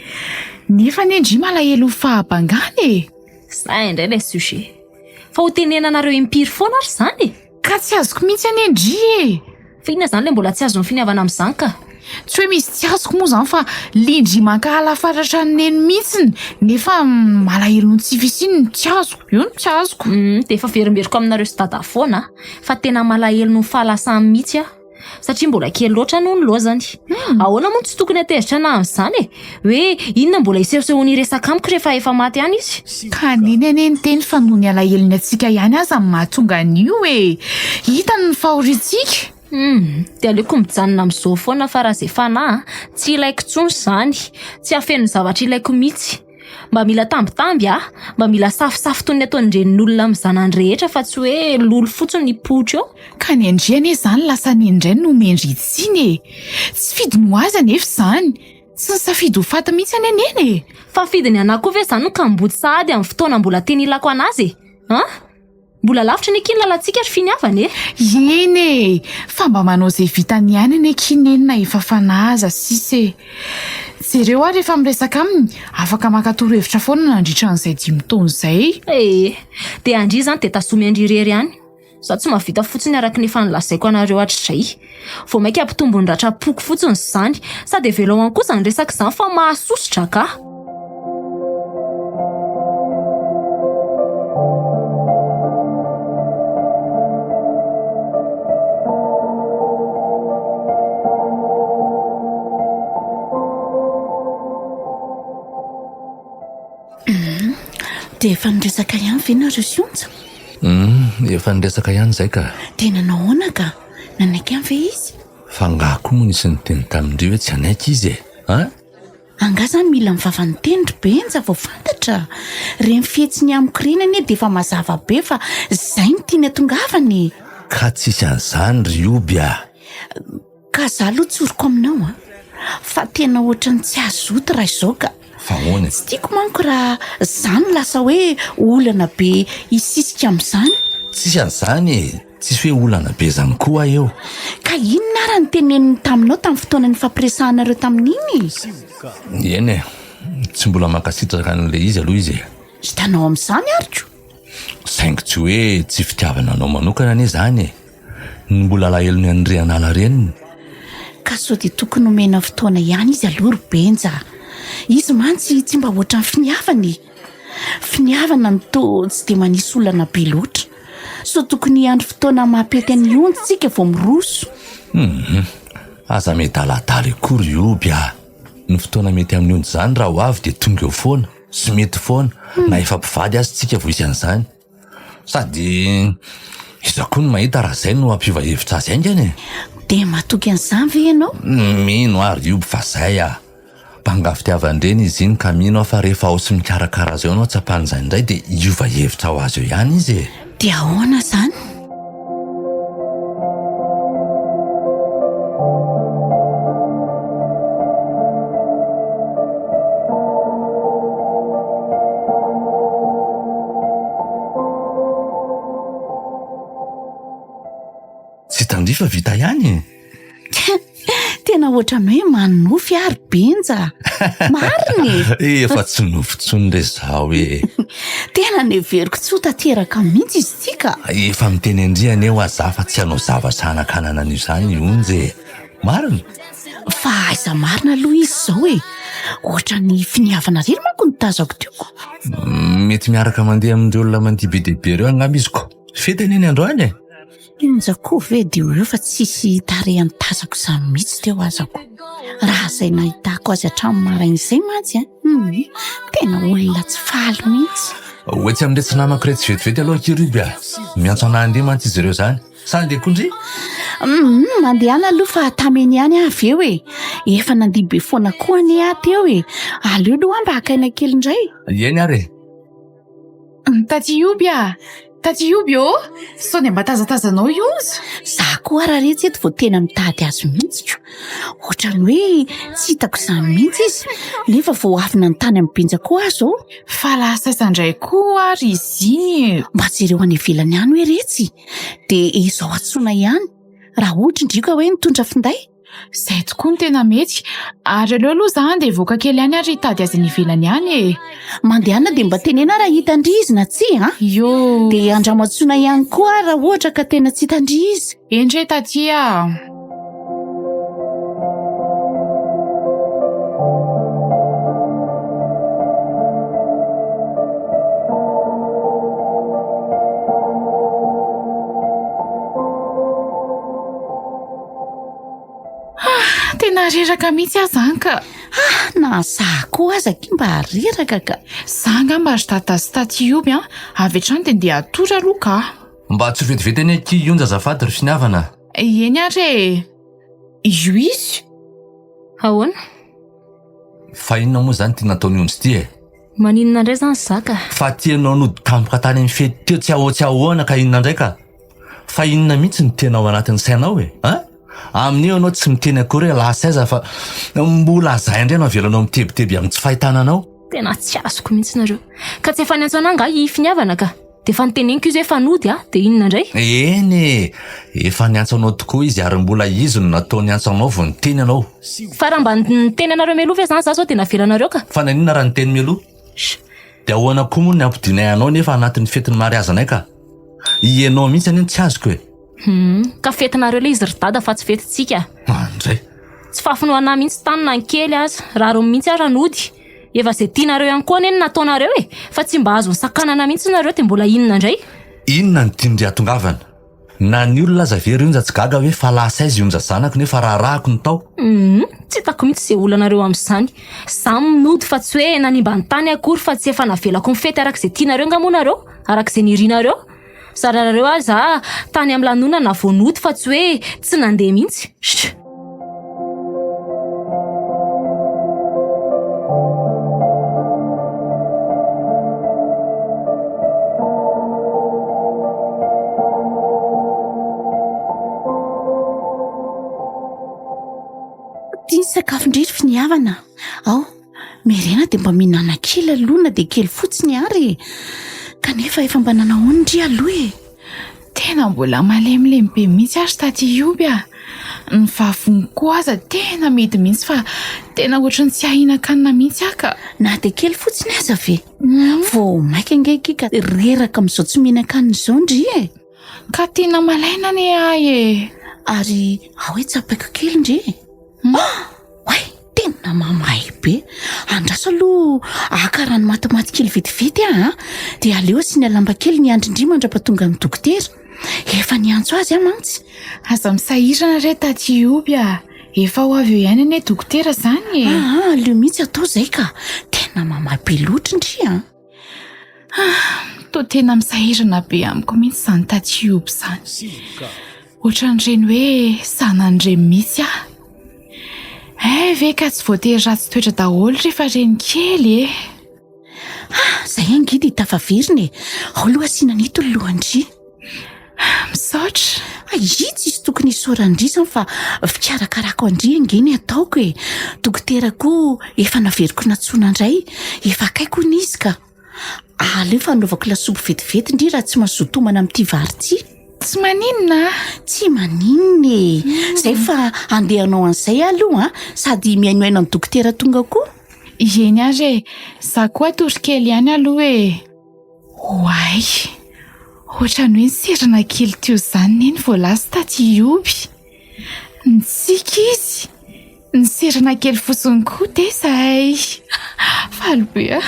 Speaker 2: nefa ny ndry malahelo fahabangany
Speaker 5: zay indray lay sujet fa ho tenenanareo impiry foana ary zany
Speaker 2: ka tsy azoko mihitsy any ndry
Speaker 5: fa inona zany le mbola tsy azo ny finiavana amin'izany ka
Speaker 2: tsy hoe misy tsy azoko moa zany fa lindry mankahala faratra ny neny mihitsiny nefa malahelo ny tsy fisiny ny tsy azoko io ny tsy azoko
Speaker 5: de efa verimberiko aminareo sy dada foana fa tena malahelo no fahalasany mihitsy satria mbola kely loatra no ny lozany ahoana moa tsy tokony atezitra na amin'izany hoe inona mbola isehosehony resaka amiko rehefa efa maty ihany izy
Speaker 2: ka neny teny fa noho ny alahelony atsika ihany aza mahatonga an'io hitany ny fahoritsika
Speaker 5: de aleoko mijanona amin'izao foana fa raha zay fanahy tsy ilaiko tsony zany tsy afeno zavatra ilaiko mihitsy mba mila tambitamby mba mila safisafy toy ny ataony renin'olona amin'ny zanany rehetra fa tsy hoe lolo fotsiny ny potro eo
Speaker 2: ka ny andriany zany lasa ny indray no mendritsiny tsy fidy no azy anefa zany tsy nisafidy ho fata mihitsy any aneny
Speaker 5: fa fidiny anahy koa ve zany no ka mibody sahady amin'ny fotoana mbola teny ilako anazy mbola lavitra ny akiny lalantsika ry finiavany
Speaker 2: eny fa mba manao zay vitany ihany ny akinenina efa fanaza sisy jereo ary rehefa miresaka aminy afaka makatoro hevitra foana nandritra n'izay 5 taona izay
Speaker 5: de Andry zany de tasomy Andry rery ihany za tsy mahavita fotsiny araka ny fanolazaiko anareo hatrizay vao mainka ampitombony ratrapoko fotsiny zany sady velao any kosa ny resaka izany fa mahasositra ka
Speaker 1: de efa niresaka ihany ve nareo sionja
Speaker 4: efa niresaka ihany zay ka
Speaker 1: tena nahoana ka nanaiky any ve izy
Speaker 4: fa ngako moa nisy nyteny tamindreo hoe tsy anaiky izy
Speaker 1: anga zany mila mivavany tendry benja vao fantatra reny fihetsiny amiko reny anie de efa mazava be fa zay ny tiany atongavany
Speaker 4: ka tsisy an'izany ry oby
Speaker 1: ka za aloha tsoriko aminao fa tena ohatrany tsy azoto raha izao ka
Speaker 4: fa hoana
Speaker 1: tsy tiako manko raha zany lasa hoe olana be isisika amin'izany
Speaker 4: tsisy an'izany tsisy hoe olana be zany koa eo
Speaker 1: ka inona raha ny teneniny taminao tamin'ny fotoana ny fampiresahanareo tamin'iny
Speaker 4: eny tsy mbola mankasitraka an'le izy aloha izy
Speaker 1: hitanao amin'izany aryko
Speaker 4: saingy tsy hoe tsy fitiavana anao manokana anie zany ny mbola lahelony Andry anala reniny
Speaker 1: ka sao de tokony omena fotoana ihany izy aloha ry benja izy mantsy tsy mba ohatran'ny finiavana ny to tsy de manisy olana be loatra so tokony andro fotoana mampety any ontsika vao miroso
Speaker 4: aza mety aladala akory oby ny fotoana mety amin'ny ondry zany raha ho avy de tonga eo foana sy mety foana na efa mpivady azy tsika vo isy an'izany sady izako ny mahita raha zay no ampiova hevitra azy aingany
Speaker 1: de matoky an'izany ve ianao
Speaker 4: mino ary oby fa zay mpanga fitiavan-dreny izy iny ka mino fa rehefa ao sy mikarakara zay anao tsapan'izany indray de iova hevitra ho azy eo ihany izy
Speaker 1: de ahoana zany
Speaker 4: tsy tandrifa vita ihany
Speaker 1: tena ohatrany hoe manofy ary benja mariny
Speaker 4: efa tsy nofotsony re zao
Speaker 1: tena neveriko tsy ho tateraka mihitsy izy tika
Speaker 4: efa miteny andriana eo aza fa tsy hanao zavatra anakanana an'io zany onjy marina
Speaker 1: fa aiza marina aloha izy zao ohatra ny finiavana rery manko nitazako tioko
Speaker 4: mety miaraka mandeha amin'ireo olona mandia be dehibe reo angamba izy ko fetany eny androany
Speaker 1: injako ve de eo fa tsisy tarehany tazako izany mihitsy teo azako raha zay nahitako azy hatramy maraina izay mantsy tena olona tsy faly mihitsy
Speaker 4: hoe tsy amin'ire tsy namako re tsy vetivety aloha kiryby miantso anahy andeha mantsy izy ireo zany sa andeha kondry
Speaker 1: mandehana aloha fa tameny ihany avy eo efa nandiha be foana koa any aty eo aleo aloha mba hakaina kely indray
Speaker 4: eny ary
Speaker 2: Taty Ioby sao de mba tazatazanao iozy
Speaker 1: za koa raha retsy eto vao tena mitady azy mihitsy ohatrany hoe tsy hitako izany mihitsy izy nefa vao avy nanontany amin'ny benja koa azy
Speaker 2: fa lasa izandray koa ary izy
Speaker 1: mba jereo any ivelany ihany hoe retsy de izao atsoina ihany raha ohatra indrika hoe nitondra finday
Speaker 2: zay tokoa ny tena mety ary aleo aloha zany de voaka kely ihany ary hitady azy ny ivelany ihany
Speaker 1: mandehana de mba tenena raha hitandry izy na tsy de andramatsoina ihany koa raha ohatra ka tena tsy hitandry izy
Speaker 2: endre tatia Tena reraka mihitsy aho zany ka.
Speaker 1: Na za koa aza ky mba reraka ka.
Speaker 2: Za ngamba ry taratasy taty ioby avy hatrany dia ndeha atory aloha ka.
Speaker 4: Mba tsy vetivety any aky ionja azafady ry finiavana.
Speaker 2: Eny ary io izy.
Speaker 5: Ahoana?
Speaker 4: Fa inona moa zany ty nataony onjy ty e?
Speaker 5: Maninona indray zany zaka?
Speaker 4: Fa tianao nody tampoka tany amin'ny fety teo tsy ahoana ka inona indray ka? Fa inona mihitsy ny tenao anatin'ny sainao e? Amin'io anao tsy miteny akory hoe lasaiza fa mbola zay indray no avelanao mitebiteby amin'ny tsy fahitananao.
Speaker 5: Tena tsy azoko mihitsy nareo. Ka tsy efa niantso ananga ifiniavana ka. Dia efa niteneniko izy hoe efa nody dia inona indray?
Speaker 4: Eny efa niantso anao tokoa izy ary mbola izy no natao niantso anao vao niteny anao.
Speaker 5: Fa raha mba niteny anareo mialoha ve zany za sao tena avelanareo ka?
Speaker 4: Fa nanina raha niteny mialoha? Dia ahoana koa moa ny ampidinay anao nefa anatin'ny fetin'ny mariazanay ka? Ianao mihitsy aniny tsy azoko e.
Speaker 5: Ka fetinareo ilay izy ry dada fa tsy fetintsika.
Speaker 4: Andray.
Speaker 5: Tsy fafinoana mihitsy tanina kely aza. Raro mihitsy ara nody. Efa izay tianareo ihany koa neny nataonareo e. Fa tsy mba azo sakanana mihitsy nareo dia mbola inona indray?
Speaker 4: Inona ny tiandry atongavana? Na ny olona aza very onja tsy gaga hoe fa lasaiza onja zanako nefa raharahako ny tao.
Speaker 5: Tsy hitako mihitsy izay olonareo amin'izany. Samy minody fa tsy hoe nanimba ny tany akory fa tsy efa navelako ny fety arak'izay tianareo ngamonareo, arak'izay nirianareo. Sararareo aza tany amin'ny lanonana vao nody fa tsy hoe tsy nandeha mihitsy.
Speaker 1: Tia sakafo indrindra finiavana. Ao, merena dia mba mihinana kely aloha dia kely fotsiny ary. Kanefa efa mba nanahoana ndry aloha e.
Speaker 2: Tena mbola malemilemy be mihitsy ary taty ioby ny vavony koa aza tena mety mihitsy fa tena ohatrany tsy ahinan-kanina mihitsy aka.
Speaker 1: Na dia kely fotsiny aza ve? Vao maika ngaiky ka reraka amin'izao tsy mihinan-kanina izao ndry e.
Speaker 2: Ka tena malaina ne ahy e.
Speaker 1: Ary hoe tsapaiko kely ndry. Way, tena mamahy be. Andraso aloha akarano matimaty kely vetivety dia aleo asiana lamba kely ny andry indry mandrapatonga amin'ny dokotera. Efa niantso azy mantsy.
Speaker 2: Aza misahirana re taty ioby efa ho avy eo ihany ane dokotera zany e.
Speaker 1: Aleo mihitsy atao zay ka tena mamahy be loatra ndry
Speaker 2: to tena misahirana be amiko mihitsy zany taty ioby zany. Ohatran'ireny hoe sanan'ireny mihitsy ve ka tsy voatery ratsy toetra daholo rehefa reny kely e.
Speaker 1: Zay angidy tafaveriny e. Ao aloha asiana nito ny lohandry.
Speaker 2: Misaotra.
Speaker 1: Izy izy tokony isorandry izany fa fikarakarako andry angeny ataoko e. Dokotera koa efa naveriko natsona indray. Efa akaiko n'izy ka. Aleo fanaovako lasopy vetivety ndry raha tsy mazotomana amin'ity vary ity.
Speaker 2: Tsy maninona?
Speaker 1: Tsy maninona e. Zay fa andehanao an'izay aloha sady miainoaina ny dokotera tonga koa.
Speaker 2: Eny ary za koa torokely ihany aloha e. Oay, ohatrany hoe serana kely teo zany neny vao lasa taty ioby. Nitsika izy. Ny serana kely fotsiny koa dia zay. Faly be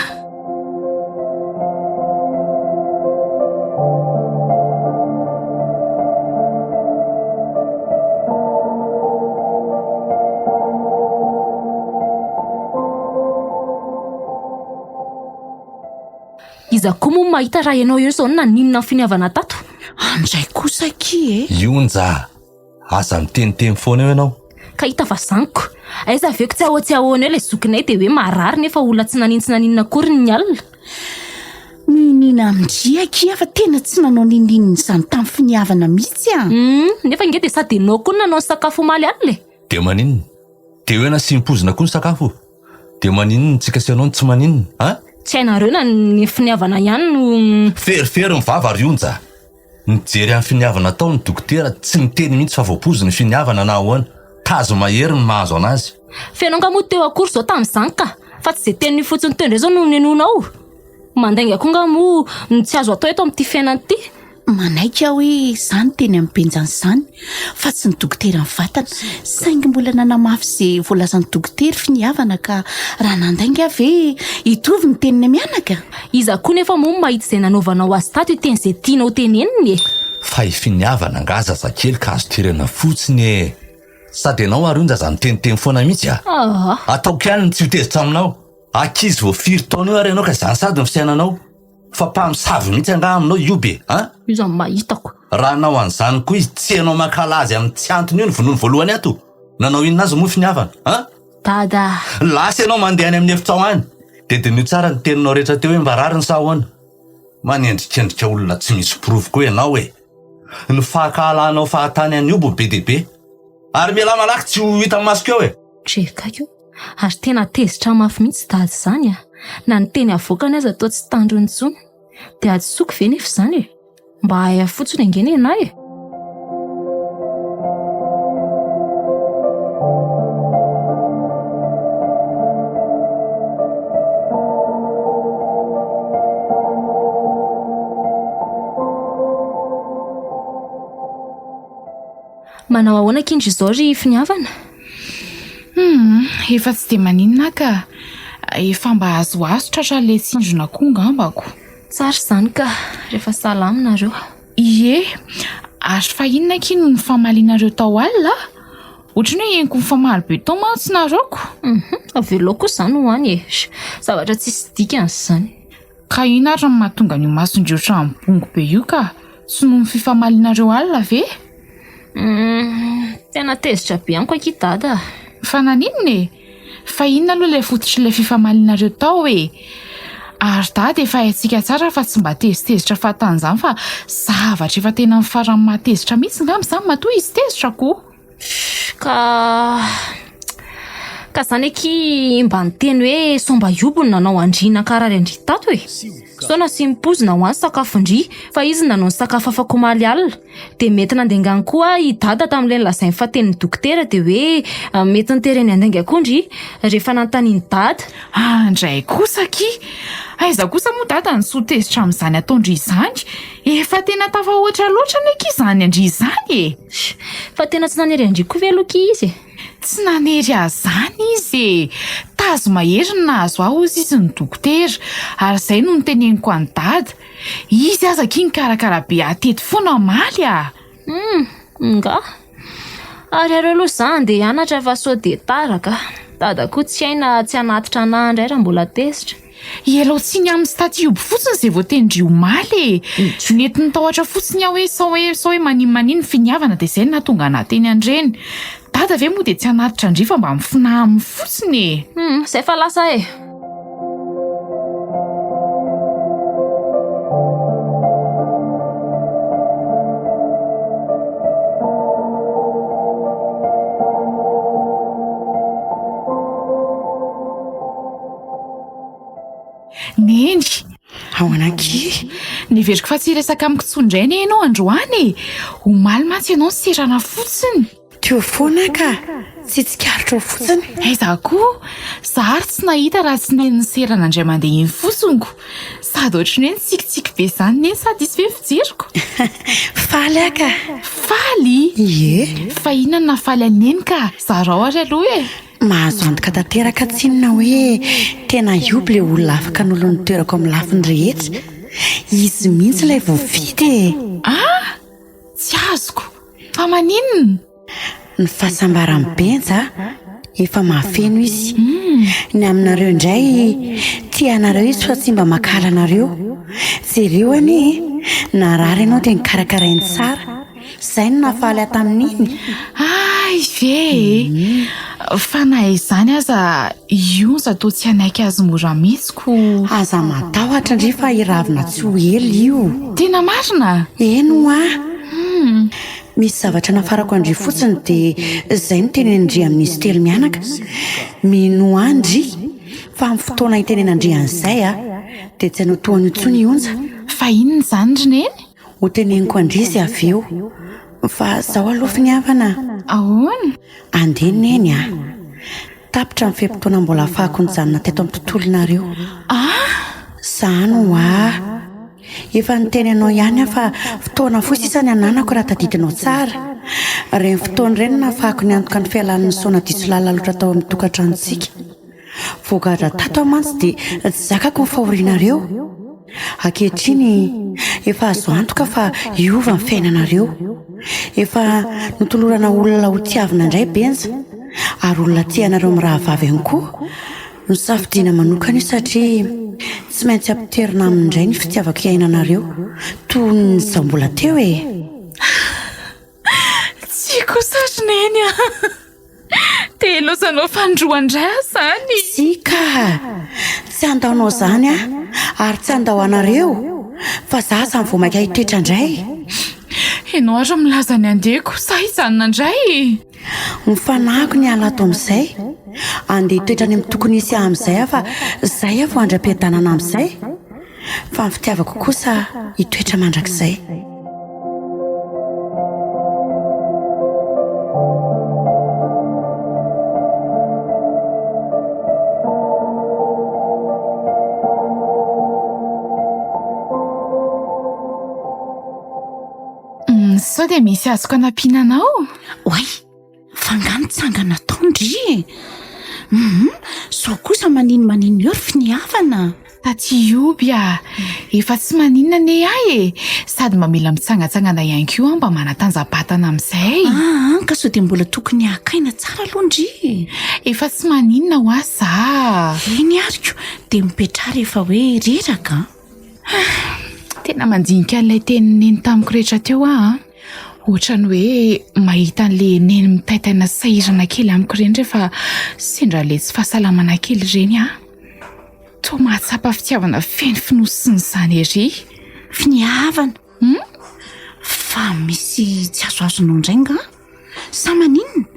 Speaker 5: Iza koa moa mahita raha ianao eo izao naninona finiavana tato.
Speaker 1: Andray kosa ki e.
Speaker 4: Ionja, asa miteniteny foana eo ianao.
Speaker 5: Ka hita fa zaniko. Aiza veko tsy ahoana eo ilay zokinay dia hoe marary nefa olona tsy naninona akory ny alina.
Speaker 1: Ninina amindria kia fa tena tsy nanao nininina izany tamin'ny finiavana mihitsy
Speaker 5: nefa nge dia sady ianao koa nanao ny sakafo omaly alina.
Speaker 4: Dia maninona? Dia hoe nasimpozina koa ny sakafo. Dia maninona tsika sy ianao tsy maninona
Speaker 5: Tsy hainareo na ny finiavana ihany no
Speaker 4: ferifery ny vava ry onja. Nijery amin'ny finiavana tao ny dokotera tsy niteny mihitsy fa voapozy ny finiavana na ahoana. Tazo mahery ny mahazo anazy.
Speaker 5: Fenao nga moa teo akory zao tamin'izany ka. Fa tsy izay teny fotsiny teo indray zao no nenonao. Mandainga koa nga moa ny tsy azo atao eto amin'ity fiainana ity.
Speaker 1: manaika hoe izany teny amin'ny penjany izany fa tsy ny dokotera ny vatana saingy mbola nanamafy izay voalazan'ny dokotera finiavana ka raha nandainga ave hitovy ny teniny mianaka.
Speaker 5: Iza koa nefa moa mahita izay nanaovanao azy tato io teny izay tianao teneniny e.
Speaker 4: Fa ifiniavana nga zazakely ka azo tirana fotsiny e. Sady ianao ary io zazany teniteny foana mihitsy a. Ataoko ihany ny tsy hotezitra aminao. Akizy vao 4 taona io ary ianao ka izany sady ny fisainanao. Fa mpamosavy mihitsy anga aminao io be
Speaker 5: io zany mahitako.
Speaker 4: raha nao an'izany koa izy tsy ianao makala azy amin'ny tsy antony io ny vonoany voalohany ato. Nanao inona azy moa finiavana
Speaker 5: Dada
Speaker 4: lasa ianao mandeha any amin'ny efitrao any dia dinio tsara ny teninao rehetra teo hoe mba rariny sa ahoana. Manendrikendrika olona tsy misy provy koa ianao hoe ny fahakahalanao fahatany any io bo be dia be ary miala malaky tsy ho hita masoko eo e.
Speaker 5: Trekako ary tena tezitra mafy mihitsy dady izany na ny teny avoakany azy atao tsy tandro ny tsony dia adsoko ve nefa izany e. Mba hay fotsiny angeny ianao e. Manao ahoana kindry izao ry finiavana?
Speaker 2: Efa tsy dia maninona ka efa mba azoazo tratra le tsinjona koa ngambako.
Speaker 5: Tsara izany ka rehefa salama nareo.
Speaker 2: Ie, ary fa inona kino ny famalianareo tao alina? Ohatrany hoe eniko ny famaly be tao mantsy nareoko.
Speaker 5: Avelao koa izany ho any e. Zavatra tsisy dikany izany.
Speaker 2: Ka ina ary ny mahatonga ny masondreo trambongo be io ka tsy noho ny fifamalianareo alina ve?
Speaker 5: Tena tezitra be anko aky dada.
Speaker 2: Fa naninona e? Fa inona aloha ilay fototry ilay fifamalianareo tao e? Ary dada efa haintsika tsara fa tsy mba tezitezitra fatan'izany fa zavatra efa tena mifarany mahatezitra mihitsy ngamba izany matoa izy tezitra koa.
Speaker 5: Ka izany aky mba niteny hoe somba iobony nanao andrina karary Andry tato e. Saona sy mipozina ho any sakafo Andry fa izy nanao ny sakafo afaka omaly alina. Dia mety nandengany koa i dada tamin'ilay nolazainy fa tenin'ny dokotera dia hoe mety nitereny andainga koa Andry rehefa nanontaniany dada.
Speaker 2: Andray kosa ky. Aiza kosa moa dada ny soa tezitra amin'izany atao Andry izany. Efa tena tafahoatra loatra neky izany Andry izany e.
Speaker 5: Fa tena tsy nanery Andry koa ve aloha izy.
Speaker 2: Tsy nanery azany izy e. Tazo mahery ny nahazo aho izy ny dokotera ary izay no niteneniko any dada. Izy aza ky ny karakara be atety foana maly a.
Speaker 5: Nga ary areo aloha izany dia hianatra fa sao dia taraka. Dada koa tsy haina tsy hanatitra anahy indray raha mbola tezitra.
Speaker 2: Ialao tsy ny amin'ny statioby fotsiny izay voatendry omaly e. Nety nitahoatra fotsiny aho hoe sao hoe maninmaniny finiavana dia izay nahatonga anahy teny andreny. Dada ve moa dia tsy hanatitra Andry fa mba mifina aminy fotsiny e.
Speaker 5: Izay fa lasa e.
Speaker 2: Neny
Speaker 3: ao anaky
Speaker 2: niveriko fa tsy resaka amiko tsondray ne ianao androany e. Omaly mantsy ianao ny serana fotsiny.
Speaker 3: teo foana ka tsy tsikarotra fotsiny.
Speaker 2: Aiza koa zary tsy nahita raha tsy neny ny serana andray mandeha iny fotsiny. Sady ohatrany hoe nitsikitsiky be izany neny sady isy ve fijeriko.
Speaker 3: Faly aka.
Speaker 2: Faly?
Speaker 3: Ie.
Speaker 2: Fa inona no nafaly aneny ka zarao ary aloha e.
Speaker 3: Mahazo antoka tanteraka tsinona hoe tena ioby le olona afaka nolony toerako amin'ny lafiny rehetra. Izy mihitsy ilay voavidy e.
Speaker 2: Tsy azoko. Fa maninona?
Speaker 3: Ny fahasambarany benja efa mahafeno izy. Ny aminareo indray tianareo izy fa tsy mba makala anareo. Jereo ani narary ianao dia nikarakarainy tsara. Izay no nafaly tamin'iny.
Speaker 2: Ay ve. Fa na izany aza ionza toa tsy anaiky azy mora mihitsiko.
Speaker 3: Aza matahotra Andry fa iravina tsy ho ely io.
Speaker 2: Tena marina?
Speaker 3: Eno misy zavatra nafarako Andry fotsiny dia izay no teneny Andry amin'izy telo mianaka. Mino Andry fa amin'ny fotoana hiteneny Andry an'izay dia tsy hanao toany intsony ionja.
Speaker 2: Fa inona izany ry neny?
Speaker 3: Ho teneniko Andry izy avy eo. Fa zaho aloha finiavana.
Speaker 2: Ahoana?
Speaker 3: Andeha Neny tapitra amin'ny feim-potoana mbola ahafahako nijanona teto amin'ny tontolonareo. Izany efa niteny anao ihany aho fa fotoana fosisany ananako raha tadidinao tsara. Reny fotoana ireny nahafahako ny antoka ny fialan'ny saona diso lalaloatra tao amin'ny tokantranontsika. Voagadra tato amantsy dia tsy zakako ny fahorianareo. Ankehitriny efa azo antoka fa iova ny fiainanareo. Efa notolorana olona ho tiavina indray benja, ary olona tianareo mirahavavy ihany koa. Nosafidiana manokana io satria tsy maintsy ampiterina amin'indray ny fitiavako iainanareo toy ny sambola teo e.
Speaker 2: Tsy kosatra Neny a. Telozanao fandroandray zany.
Speaker 3: Sika, tsy andaonao zany a, ary tsy andao anareo, fa za samy vao maika hitoetra indray.
Speaker 2: Ianao ary milaza ny andeko, za izany nandray.
Speaker 3: Ny fanahiko ny ala ato amin'izay, andeha hitoetra ny amin'ny tokony isy amin'izay fa izay aho vao andram-piadanana amin'izay. Fa ny fitiavako kosa hitoetra mandrakizay.
Speaker 2: Sao dia misy azoko anampiananao?
Speaker 1: Oay, fangano tsangana taondry. So kosa manino eo ry finiavana.
Speaker 2: Taty oby a, efa tsy maninona ne ahy e. Sady mamela mitsangatsangana ihany koa mba manatanjam-batana amin'izay.
Speaker 1: Ka so dia mbola tokony hakaina tsara alohandry.
Speaker 2: Efa tsy maninona ho aza.
Speaker 1: Eny ariko dia mipetrara rehefa hoe reraka.
Speaker 2: Tena mandinika an'ilay tenineny tamiko rehetra teo aho. Ohatrany hoe mahita an'ilay neny mitaitaina sahirana kely amiko ireny rehefa sendra ilay tsy fahasalamana kely ireny aho. Toa mahatsapa fitiavana feno finosiny izany ery.
Speaker 1: Finiavana. Fa misy tsy azoazonao indray nga? Sa maninona?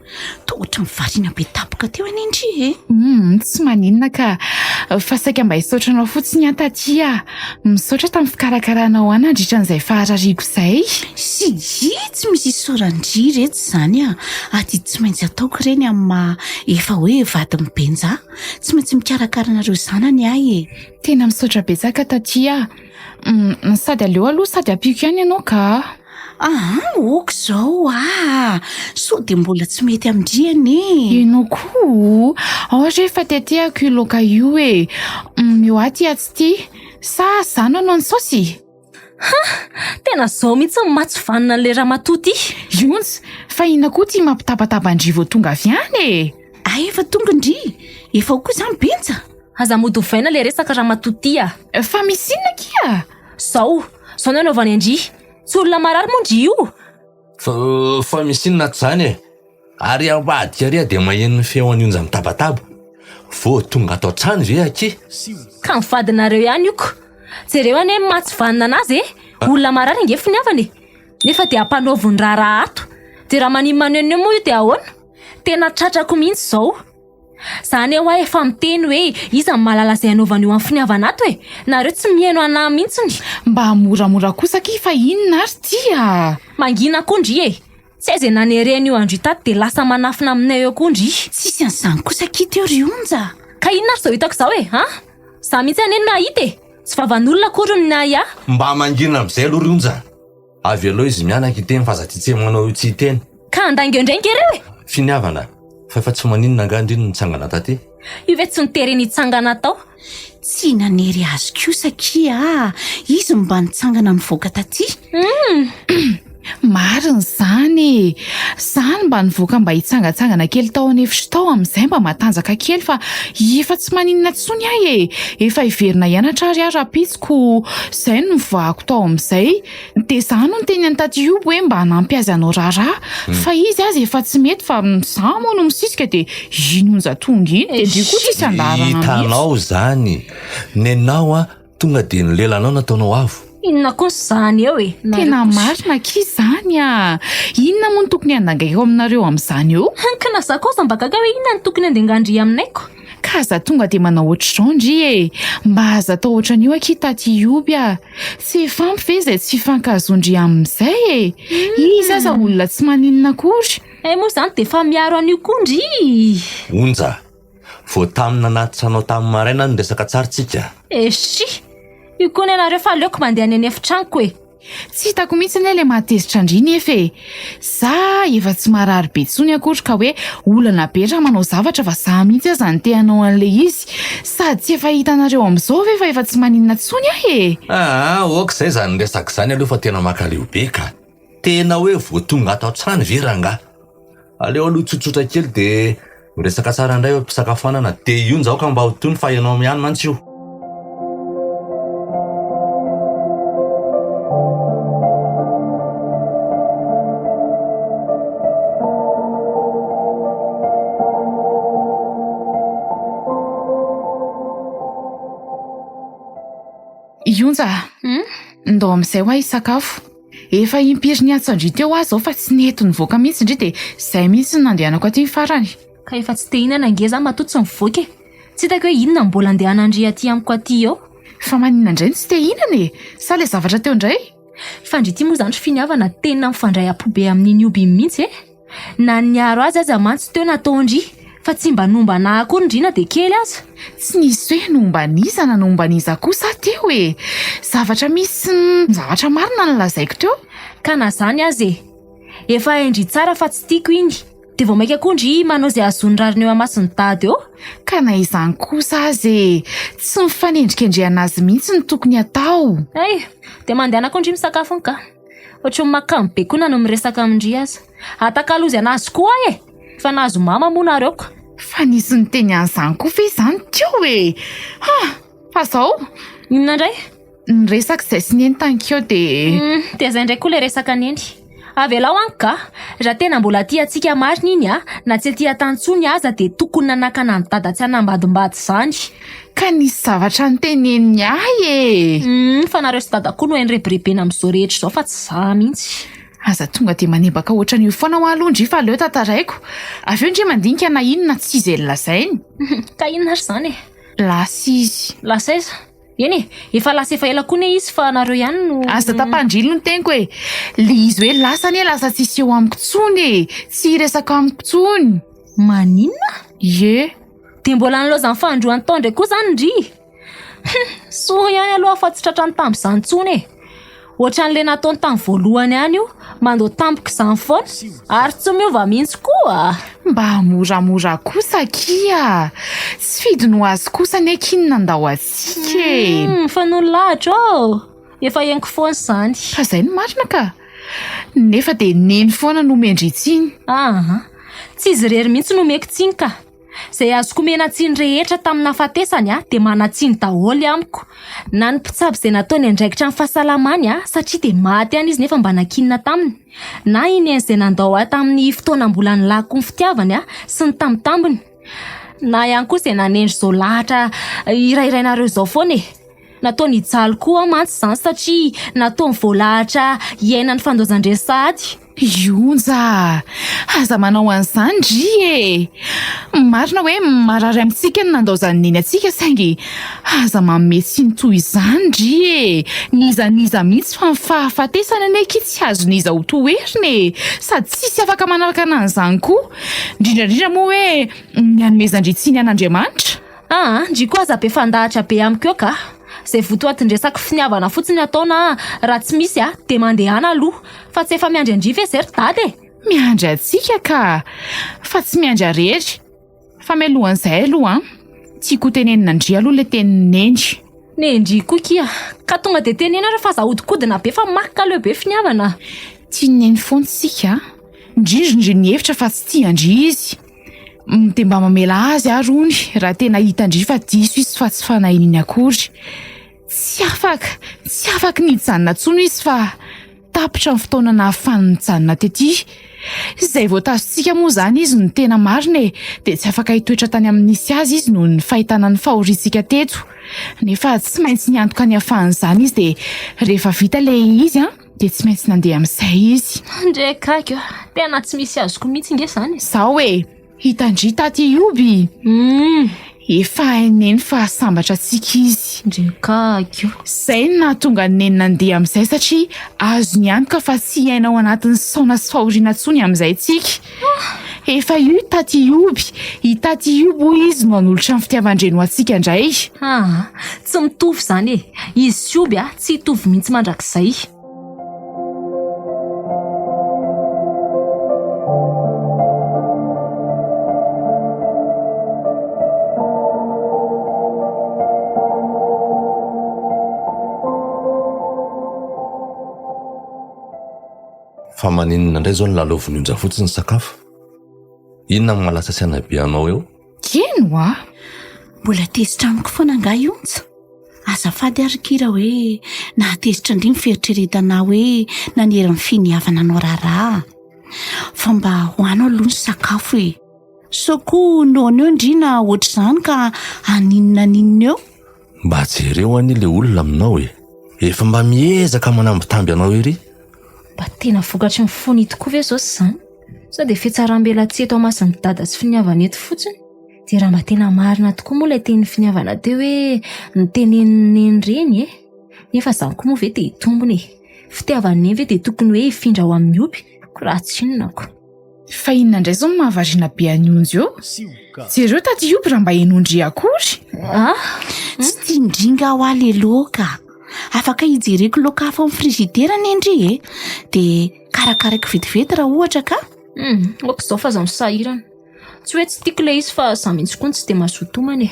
Speaker 1: Toa ohatran'ny variana be tapoka teo any indry e.
Speaker 2: Tsy maninona ka fa saika mba hisaotranao fotsiny antaty a. Misaotra tamin'ny fikarakaranao any nandritran'izay faharariako izay.
Speaker 1: Sy tsy misy isorandry reto izany a. Aty tsy maintsy ataoko ireny amin'ny maha efa hoe vady mibenja. Tsy maintsy mikarakaranareo zanany ahy e.
Speaker 2: Tena misaotra betsaka taty a. Sady aleo aloha sady ampiako ihany ianao ka.
Speaker 1: Oka izao so dia mbola tsy mety amindriany e.
Speaker 2: Ianao koa ao rehefa tetehako io laoka io e. Io aty atsy ty sa zano anao ny saosy.
Speaker 5: Tena zao mihitsy matsy vanina an'ilay raha matoty.
Speaker 2: Ionsy, fa ina koa ty mampitabataba-ndry vao tonga avy any e.
Speaker 1: Efa tonga ndry, efa ho koa izany benja.
Speaker 5: Aza mody vaina ilay resaka raha matoty a.
Speaker 2: Fa misy inona kia?
Speaker 5: Zao no anaovany Andry. Tsy olona marary moa ndry io.
Speaker 4: Fa misy inona tsy zany e. Ary ambady ary dia maheno ny feo an'ionja mitabataba. Vao tonga atao trano ve aky?
Speaker 5: Ka mivadinareo ihany io ko. Jereo any matsy vanina anazy e. Olona marary nge finiavany e. Nefa dia ampanaoviny raha ato. Dia raha maneno moa io dia ahoana? Tena tratrako mihitsy izao. Zany eo aho efa miteny hoe iza ny mahalala izay anaovany eo amin'ny finiavana ato e. Nareo tsy mihaino anahy mihitsiny.
Speaker 2: Mba moramora kosa ki fa inona ary tia.
Speaker 5: Mangina koa ndry e. Tsy izay nanereny io Andry tato dia lasa manafina aminay eo koa ndry.
Speaker 1: Tsisy an'izany kosa ki teo ry onja.
Speaker 5: Ka inona ary izao hitako izao e Za mihitsy aneny nahita e. Tsy vavan'olona kory ny nahy a.
Speaker 4: Mba mangina amin'izay aloha ry onja. Avy aloha izy mianaka iteny fa zaty manao io tsy hiteny.
Speaker 5: Ka andaingaindray ngereo e.
Speaker 4: Finiavana, fa efa tsy maninona angandry ny nitsangana taty.
Speaker 5: Io ve tsy nitereny hitsangana tao?
Speaker 1: Tsy nanery azy kosa kia. Izy mba nitsangana nivoaka taty.
Speaker 2: Marina izany. Zany mba nivoaka mba hitsangatsangana kely tao anefitry tao amin'izay mba matanjaka kely fa efa tsy maninona tsony ahy e. Efa hiverina hianatra ary rapitsiko. Izay no nivoahako tao amin'izay. Dia zany no niteny antaty io hoe mba hanampy azy anao raharaha. Fa izy azy efa tsy mety fa za moa no misisika dia inonja tonga iny dia ndry koa tsisy andarana.
Speaker 4: Hitanao zany. Nenao tonga dia ny lelanao nataonao avo.
Speaker 5: Inona koa izany eo e.
Speaker 2: Tena marina ki izany a. Inona moa no tokony handangaiko aminareo amin'izany eo?
Speaker 5: Kana za kosa mba gaga hoe inona no tokony handengandry aminayko.
Speaker 2: Ka za tonga dia manao ohatr'izao ndry e. Mba aza atao ohatran'io aky taty ioby a. Tsy efampy ve izay tsy fankazondry amin'izay e. Izy aza olona tsy maninona kory.
Speaker 5: Moa izany dia efa miaro an'io koa ndry.
Speaker 4: Onja, vao tamina natitranao tamin'ny maraina ny resaka tsaritsika.
Speaker 5: Eshi, io koa ny anareo fa aleoko mandeha any efitragnoko e.
Speaker 2: Tsy hitako mihitsy ny le mahatezitra andriny efa e. Za efa tsy marary be tsony akory ka hoe olana betra manao zavatra fa za mihitsy aza ny teanao an'le izy. Sady tsy efa hitanareo amin'izao ve fa efa tsy maninona tsony aho e.
Speaker 4: Ok zay zany resaka zany aloha fa tena makaleo be ka. Tena hoe voatonga atao trano ve ranga. Aleo aloha tsotsotra kely de resaka tsara indray hoe mpisakafoanana de io nzao ka mba ho tony fa ianao mihany mantsy io.
Speaker 2: Ionja, ndao amin'izay ho ahy sakafo. Efa impiry ny atsandry teo aho zao fa tsy neto nivoaka mihitsy indry de zay mihitsy ny nandehanako aty farany.
Speaker 5: Ka efa tsy te hihinana nge za matoto tsy mivoaka e. Tsy hitako hoe inona mbola andeha anandry aty amiko aty eo.
Speaker 2: Fa maninona indray tsy te hihinana e. Sa le zavatra teo indray?
Speaker 5: Fandry ity moa zany finiavana tena mifandray apobe amin'iny ioby mihitsy e. Na niaro azy aza mantsy teo natao ndry. Fa tsy mba nomba na akory ndrina de kely aza.
Speaker 2: Tsy nisy hoe nombanisa na nombanisa kosa teo e. Zavatra misy zavatra marina no lazaiko teo.
Speaker 5: Ka na zany azy e. Efa endry tsara fa tsy tiako iny. De vao maika akondry manao zay azony rariny eo amasiny tady eo.
Speaker 2: Ka na izany kosa azy e. Tsy mifanendrikendrehana azy mihitsy ny tokony atao.
Speaker 5: De mandehana akondry misakafony ka. Ohatry ny makamy be koa na no miresaka amindry aza. Atakalozy anazy koa e. Fa nahazo mama moa nareo ka.
Speaker 2: Fa nisy ny teny an'izany koa fe izany teo e. Fa zao
Speaker 5: inona indray?
Speaker 2: Niresaka izay sy neny tankeo de
Speaker 5: zay indray koa le resaka neny. Avelao any ka. Raha tena mbola tia antsika marina iny na tsy tia tantsony aza de tokony nanakana ny dada tsy hanambadimbady zany.
Speaker 2: Ka nisy zavatra nyteneniny ahy e.
Speaker 5: Fa nareo sy dada koa no enrebirebena amin'izao rehetra zao fa tsy za mihitsy.
Speaker 2: Aza tonga de manebaka ohatran'io foana ho alondry fa aleo tantaraiko. Avy eo ndry mandinika na inona tsy izy lazainy.
Speaker 5: Ka inona ary zany e?
Speaker 2: Lasa izy.
Speaker 5: Lasa iza? Eny e, efa lasa efa ela koa ne izy fa nareo ihany no...
Speaker 2: Aza tapandrilo ny teniko e. Le izy hoe lasa ne lasa tsisy eo amiko tsony e. Tsy resaka amiko tsony.
Speaker 5: Maninona?
Speaker 2: Ye.
Speaker 5: De mbola nilozany fandroany taondra koa zany ndry. Soa ihany aloha fa tsy tratrany tamin'izany tsony e. Ohatran'le nataony tamin'ny voalohany ihany io, mandoa tampoko izany foana, ary tsy miova mihitsy koa.
Speaker 2: Mba moramora kosa kia. Tsy fidy no azy kosa ne kinona andao atsika e.
Speaker 5: Fa no lahatra ô. Efa henoko foana izany.
Speaker 2: Fa zay no marina ka. Nefa de neny foana no mendritsiny.
Speaker 5: Tsy izy rery mihitsy no meko tsiny ka. Zay azoko mena tsiny rehetra tamin'ny nafatesany de manatsiny daholo amiko. Na ny mpitsabo izay nataony andraikitra amin'ny fahasalamany satria de maty any izy nefa mba nakinina taminy. Na iny izay nandao tamin'ny fotoana mbola nilako ny fitiavany sy ny tambitambiny. Na ihany koa izay nanendry zao lahatra irairainareo zao foana e. Nataony hijaly koa mantsy zany satria nataony voalahatra iaina ny fandozan-dresady.
Speaker 2: Ionja, aza manao an'izany ndry e. Marina hoe marary amintsika ny nandao zany neny atsika saingy aza manome tsiny toy izany ndry e. Nizaniza mihitsy fa mifahafatesana ne ki tsy azo niza ho toeriny e. Sady tsisy afaka manaraka an'izany koa. Indrindrandrindra moa hoe nianomezan-dritsiny an'Andriamanitra.
Speaker 5: Ndry koa aza be fandahatra be amiko eo ka. Zay votoatin-dresaka finiavana fotsiny ataona raha tsy misy de mandehana aloha. Fa tsy efa miandry andry ve zay ry dady e.
Speaker 2: Miandry atsika ka. Fa tsy miandry arery. Fa mialohan'izay aloha tiako tenenina ndry aloha le tenin'ny Neny.
Speaker 5: Nendry koa kia. Ka tonga de tenena rehefa za hodikodina be fa maka leo be finiavana.
Speaker 2: Tia Neny foana tsika. Indrindra ny hevitra fa tsy tia andry izy. De mba mamela azy arony raha tena hita ndry fa diso izy fa tsy fanahiny akory. Tsy afaka nijanona tsony izy fa tapitra ny fotoana nahafany nijanona tety. Zay vao tazontsika moa zany izy no tena marina e. De tsy afaka hitoetra tany amin'nisy azy izy noho ny fahitana ny fahorintsika teto. Nefa tsy maintsy niantoka ny afahan'izany izy de rehefa vita le izy de tsy maintsy nandeha amin'izay izy.
Speaker 5: Ndrekaka tena tsy misy azoko mihitsy nge zany.
Speaker 2: Zao e. Hitandry taty ioby. efa haineny fa sambatra atsika izy
Speaker 5: ndrekakio
Speaker 2: zay nahatonga neny nandeha amin'izay satria azo ny antoka fa tsy hainao anatin'ny saona sy fahoriana ntsony amin'izay tsika efa io taty ioby ho izy no hanolotra ny fitiavan-dreno atsika indray
Speaker 5: tsy mitovy zany izy sioby tsy hitovy mihitsy mandrakizay
Speaker 4: fa maninona indray zao ny lalaovon'ionja fotsiny ny sakafo inona ny malasa sy anabe anao eo
Speaker 2: keno
Speaker 1: mbola tezitra amiko foana nga ionja azafady arikira hoe nahatezitra indry miferitreretana hoe nanery ny finiavana anao raharaha fa mba hoanao aloha ny sakafo so koa noana eo indrina ohatr'izany ka aninona eo
Speaker 4: mba jereo any le olona aminao efa mba miezaka manambitamby anao ery
Speaker 5: mba tena vokatry ny fony tokoa ve zao sy zany sao dia fitsarambela tsy eto amasin'ny dada sy finiavana eto fotsiny dia raha mba tena marina tokoa moa ilay teny finiavana teo hoe nyteneniny reny nefa zany koa moa ve dia hitombony fitiavan'ny ve dia tokony hoe hifindra ao amin'ny opy ko raha tsy inonako
Speaker 2: fa inona indray zao mahavarina be anyonjy eo jereo taty ioby raha mba henondry akory
Speaker 1: tsy tiandringa ho aly loka afaka hijereko loka hafa amin'ny frizidera nendry dia karakaraiky vetivety raha ohatra ka
Speaker 5: oka izao fa za misahirana tsy hoe tsy tiako ilay izy fa za mihitsy koa tsy dia mahazotomany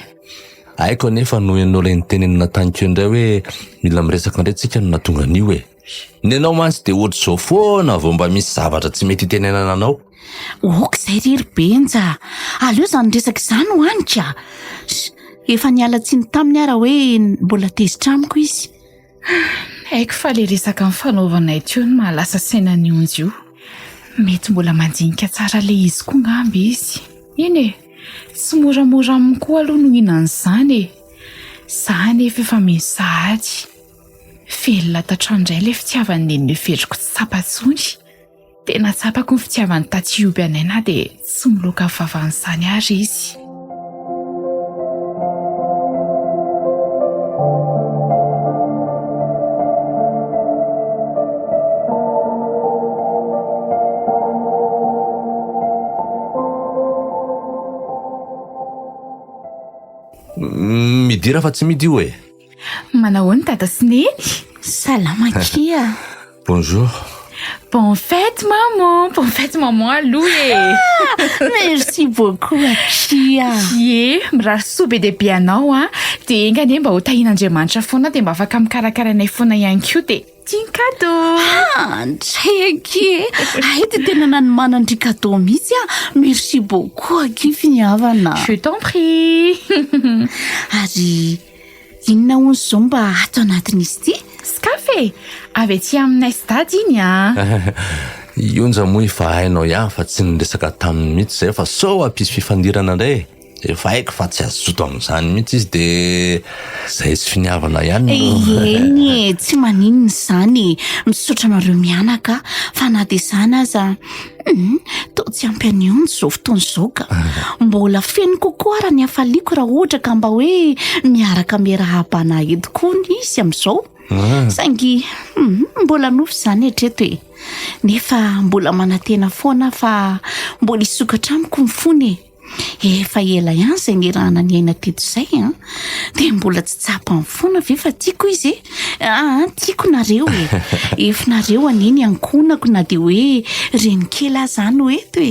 Speaker 4: haiko anefa no enao ilay nytenenina tanikeo indray hoe mila miresaka indray tsika no natonga an'io ny anao mantsy dia ohatra izao foana vao mba misy zavatra tsy mety hitenenana anao
Speaker 1: oka izay rery benja aleo zany resaka izany ho anitra efa niala tsiny taminy ara hoe mbola tezitra amiko izy
Speaker 2: haiko fa le resaka amin'ny fanaovanay teo no mahalasa sainany onjy io mety mbola mandinika tsara le izy koa ngamby izy iny tsy moramora aminy koa aloha no hinan'izany zany efa mizahady velona tatrandray le fitiavan'ny neny fetriko tsy tsapatsony tena tsapako ny fitiavan'ny taty ioby anaina dia tsy miloka vavan'izany ary izy
Speaker 4: midira fa tsy midy io
Speaker 2: manao ny dada sy neny
Speaker 1: salama kia
Speaker 4: bonjour
Speaker 2: bon fête maman aloha
Speaker 1: merci beaucoup kia
Speaker 2: mirary soa be dia be anao dia engany mba ho tahian'Andriamanitra foana dia mba afaka mikarakaranay foana ihany koa dia tiany kado
Speaker 1: ndraiky ay dia tena nanomanandry kado mihitsy merci beaucoup aki finiavana
Speaker 2: je t'en prie
Speaker 1: ary inona hono zao mba ato anatin'izy ity
Speaker 2: skafe avy aty aminay sy dady iny
Speaker 4: ionja moa efa hainao ihany fa tsy niresaka taminy mihitsy zay fa sao ampisy fifandirana indray efa haiko fa tsy azoto amin'izany mihitsy izy dia zay tsy finiavana ihany
Speaker 1: eny tsy maninona izany misaotra anareo mianaka fa na dia izany aza to tsy ampy an'ionjy izao fotoana izao ka mbola feno kokoa raha ny hafaliako raha ohatra ka mba hoe miaraka miarahabana eto koa ny izy amin'izao saingy mbola nofy izany hatreto nefa mbola manantena foana fa mbola hisokatra amiko ny fony efa ela ihany izay nirahana ny aina teto izay dia mbola tsy tsapa amin'ny foana ve fa tiako izy tiako nareo efa nareo aneny ankonako na dia hoe renikely azany hoeto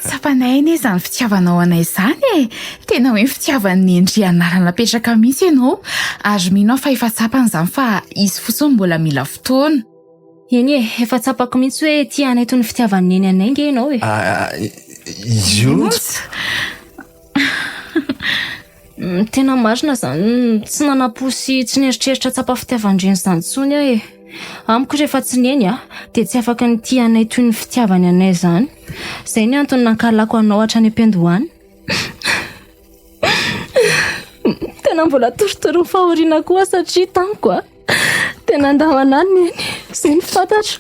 Speaker 2: tsapanay ane izany fitiavanao anay izany tena hoe fitiavan'ny Andry anarana petraka mihitsy ianao ary minao fa efa tsapan'izany fa izy fotsiny mbola mila fotoana
Speaker 5: eny efa tsapako mihitsy hoe tia anay toy ny fitiavan'ny neny anay nge ianao
Speaker 4: io
Speaker 5: tena marina zany tsy nanaposy tsy neritreritra tsapa fitiavan-dreny izany tsony amiko rehefa tsy neny dia tsy afaka ny tia anay toy ny fitiavany anay zany izay ny antony nankalako anao hatrany am-piandohany tena mbola toritory ny fahoriana koa satria tamiko tena andamanany neny izay ny fantatra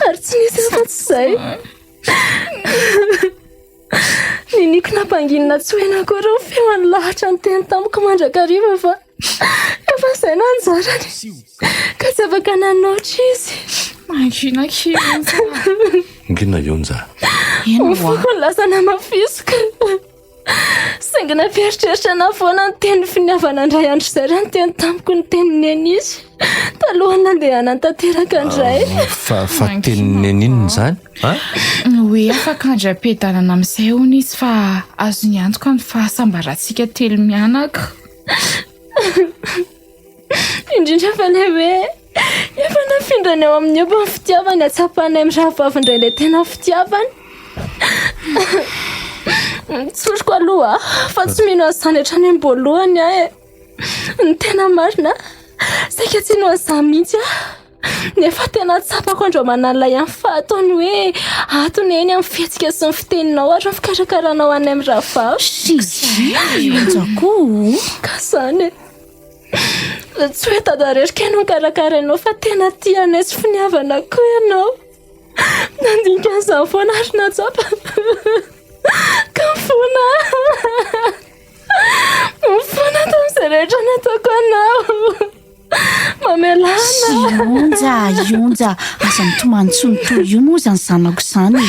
Speaker 5: ary tsy nisy afa-tsy izay niniko nampanginina tsy hoenako feony lahatra ny teny tamiko mandrakariva fa efa izay nanjarany ka tsy afaka nanoatra izy.
Speaker 2: Mangina kionja.
Speaker 4: Ngina ionja.
Speaker 5: Mifoko ny lasa namafisoka. Saingy namperitreritra na foana ny teny finiavana Andray andro izay raha ny teny tamiko ny teny Neny izy talohany nandehanany tanteraka Andray.
Speaker 4: Fa teny Neny inona izany?
Speaker 2: Hoe afaka andra-piadanana amin'izay hono izy fa azony antoka ny fahasambarantsika telo mianaka.
Speaker 5: Indrindra fa ilay hoe efa nafindrany ao amin'ny eo ny fitiavany atsapany amin'ny rahavavindray ilay tena fitiavany. Tsoriko aloha fa tsy mino azany hatrany am-boalohany ahy. Ny tena marina saika tsy no azany mihitsy nefa tena tsapako andro manalay amin'ny fataony hoe ato Neny amin'ny fihetsika sy ny fiteninao ary ny fikarakaranao any amin'ny rahavavy.
Speaker 1: Ionjako
Speaker 5: ka izany tsy hoe tadaresika no karakarainao fa tena tianay sy finiavana koa ianao. Nandinika an'izany foana ary natsapa ka mifona tamin'izay rehetra nataoko anao. Mamelana.
Speaker 1: Ionja aza mitomany tsonotolo io moa zany zanako izany.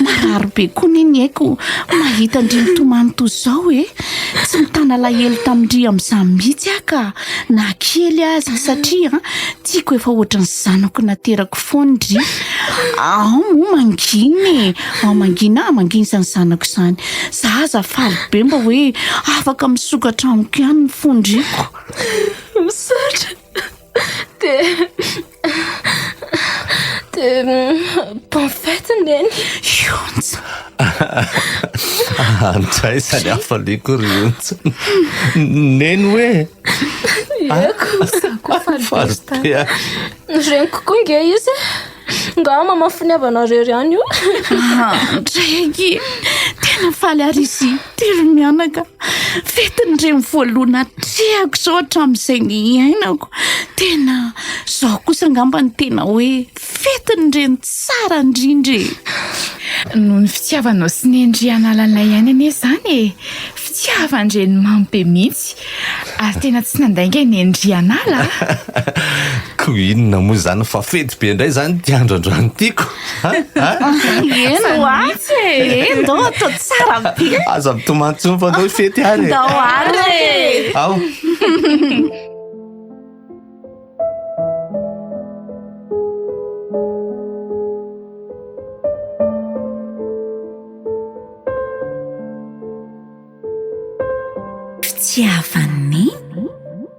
Speaker 1: Marary be koa Neny aiko mahita ndry mitomany toy izao hoe tsy mitana lahelo tamindry amin'izany mihitsy aka na kely aza satria tiako efa ohatran'ny zanako naterako foandry. Ao moa manginy izany zanako izany. Za aza faly be mba hoe afaka misokatra amiko ihany ny fondriko.
Speaker 5: Misaotra bon fête Neny.
Speaker 1: Ionja.
Speaker 4: Andray izany hafaliako ry ionja. Neny hoe
Speaker 5: reniko koa nge izy nga mamafiniavanareo ihany io.
Speaker 1: Ndraiky tena faly ary izy telo mianaka fetin'ireny voalohana treako zao hatramin'izay ny iainako. Tena zao kosa angamba ny tena hoe fetin'ireny tsara indrindra.
Speaker 2: Noho ny fitiavanao sy ny Andry analanay ihany ane izany e. Fitiavan-dreny mampe mihitsy ary tena tsy nandainga ny Andry anala.
Speaker 4: Ko inona moa izany fa fety be indray izany tiandro androany tiako.
Speaker 1: Eno ndao atao tsara be.
Speaker 4: Aza mitomany tsony fa andao fety ary.
Speaker 1: Ndao ary.
Speaker 4: Ao.
Speaker 1: Fitiavan'I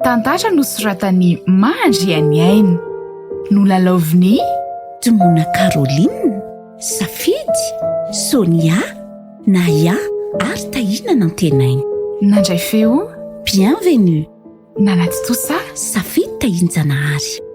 Speaker 2: Tantara nosoratan'ny Mandry Ainy nolalaovin'ny
Speaker 1: Tomona Rajoelina, Safidy, Sonia, Naya ary Tahina nantenainy.
Speaker 2: Nandray feo
Speaker 1: Bienvenue.
Speaker 2: Nanaty tosa
Speaker 1: Safidy Tahinjanahary.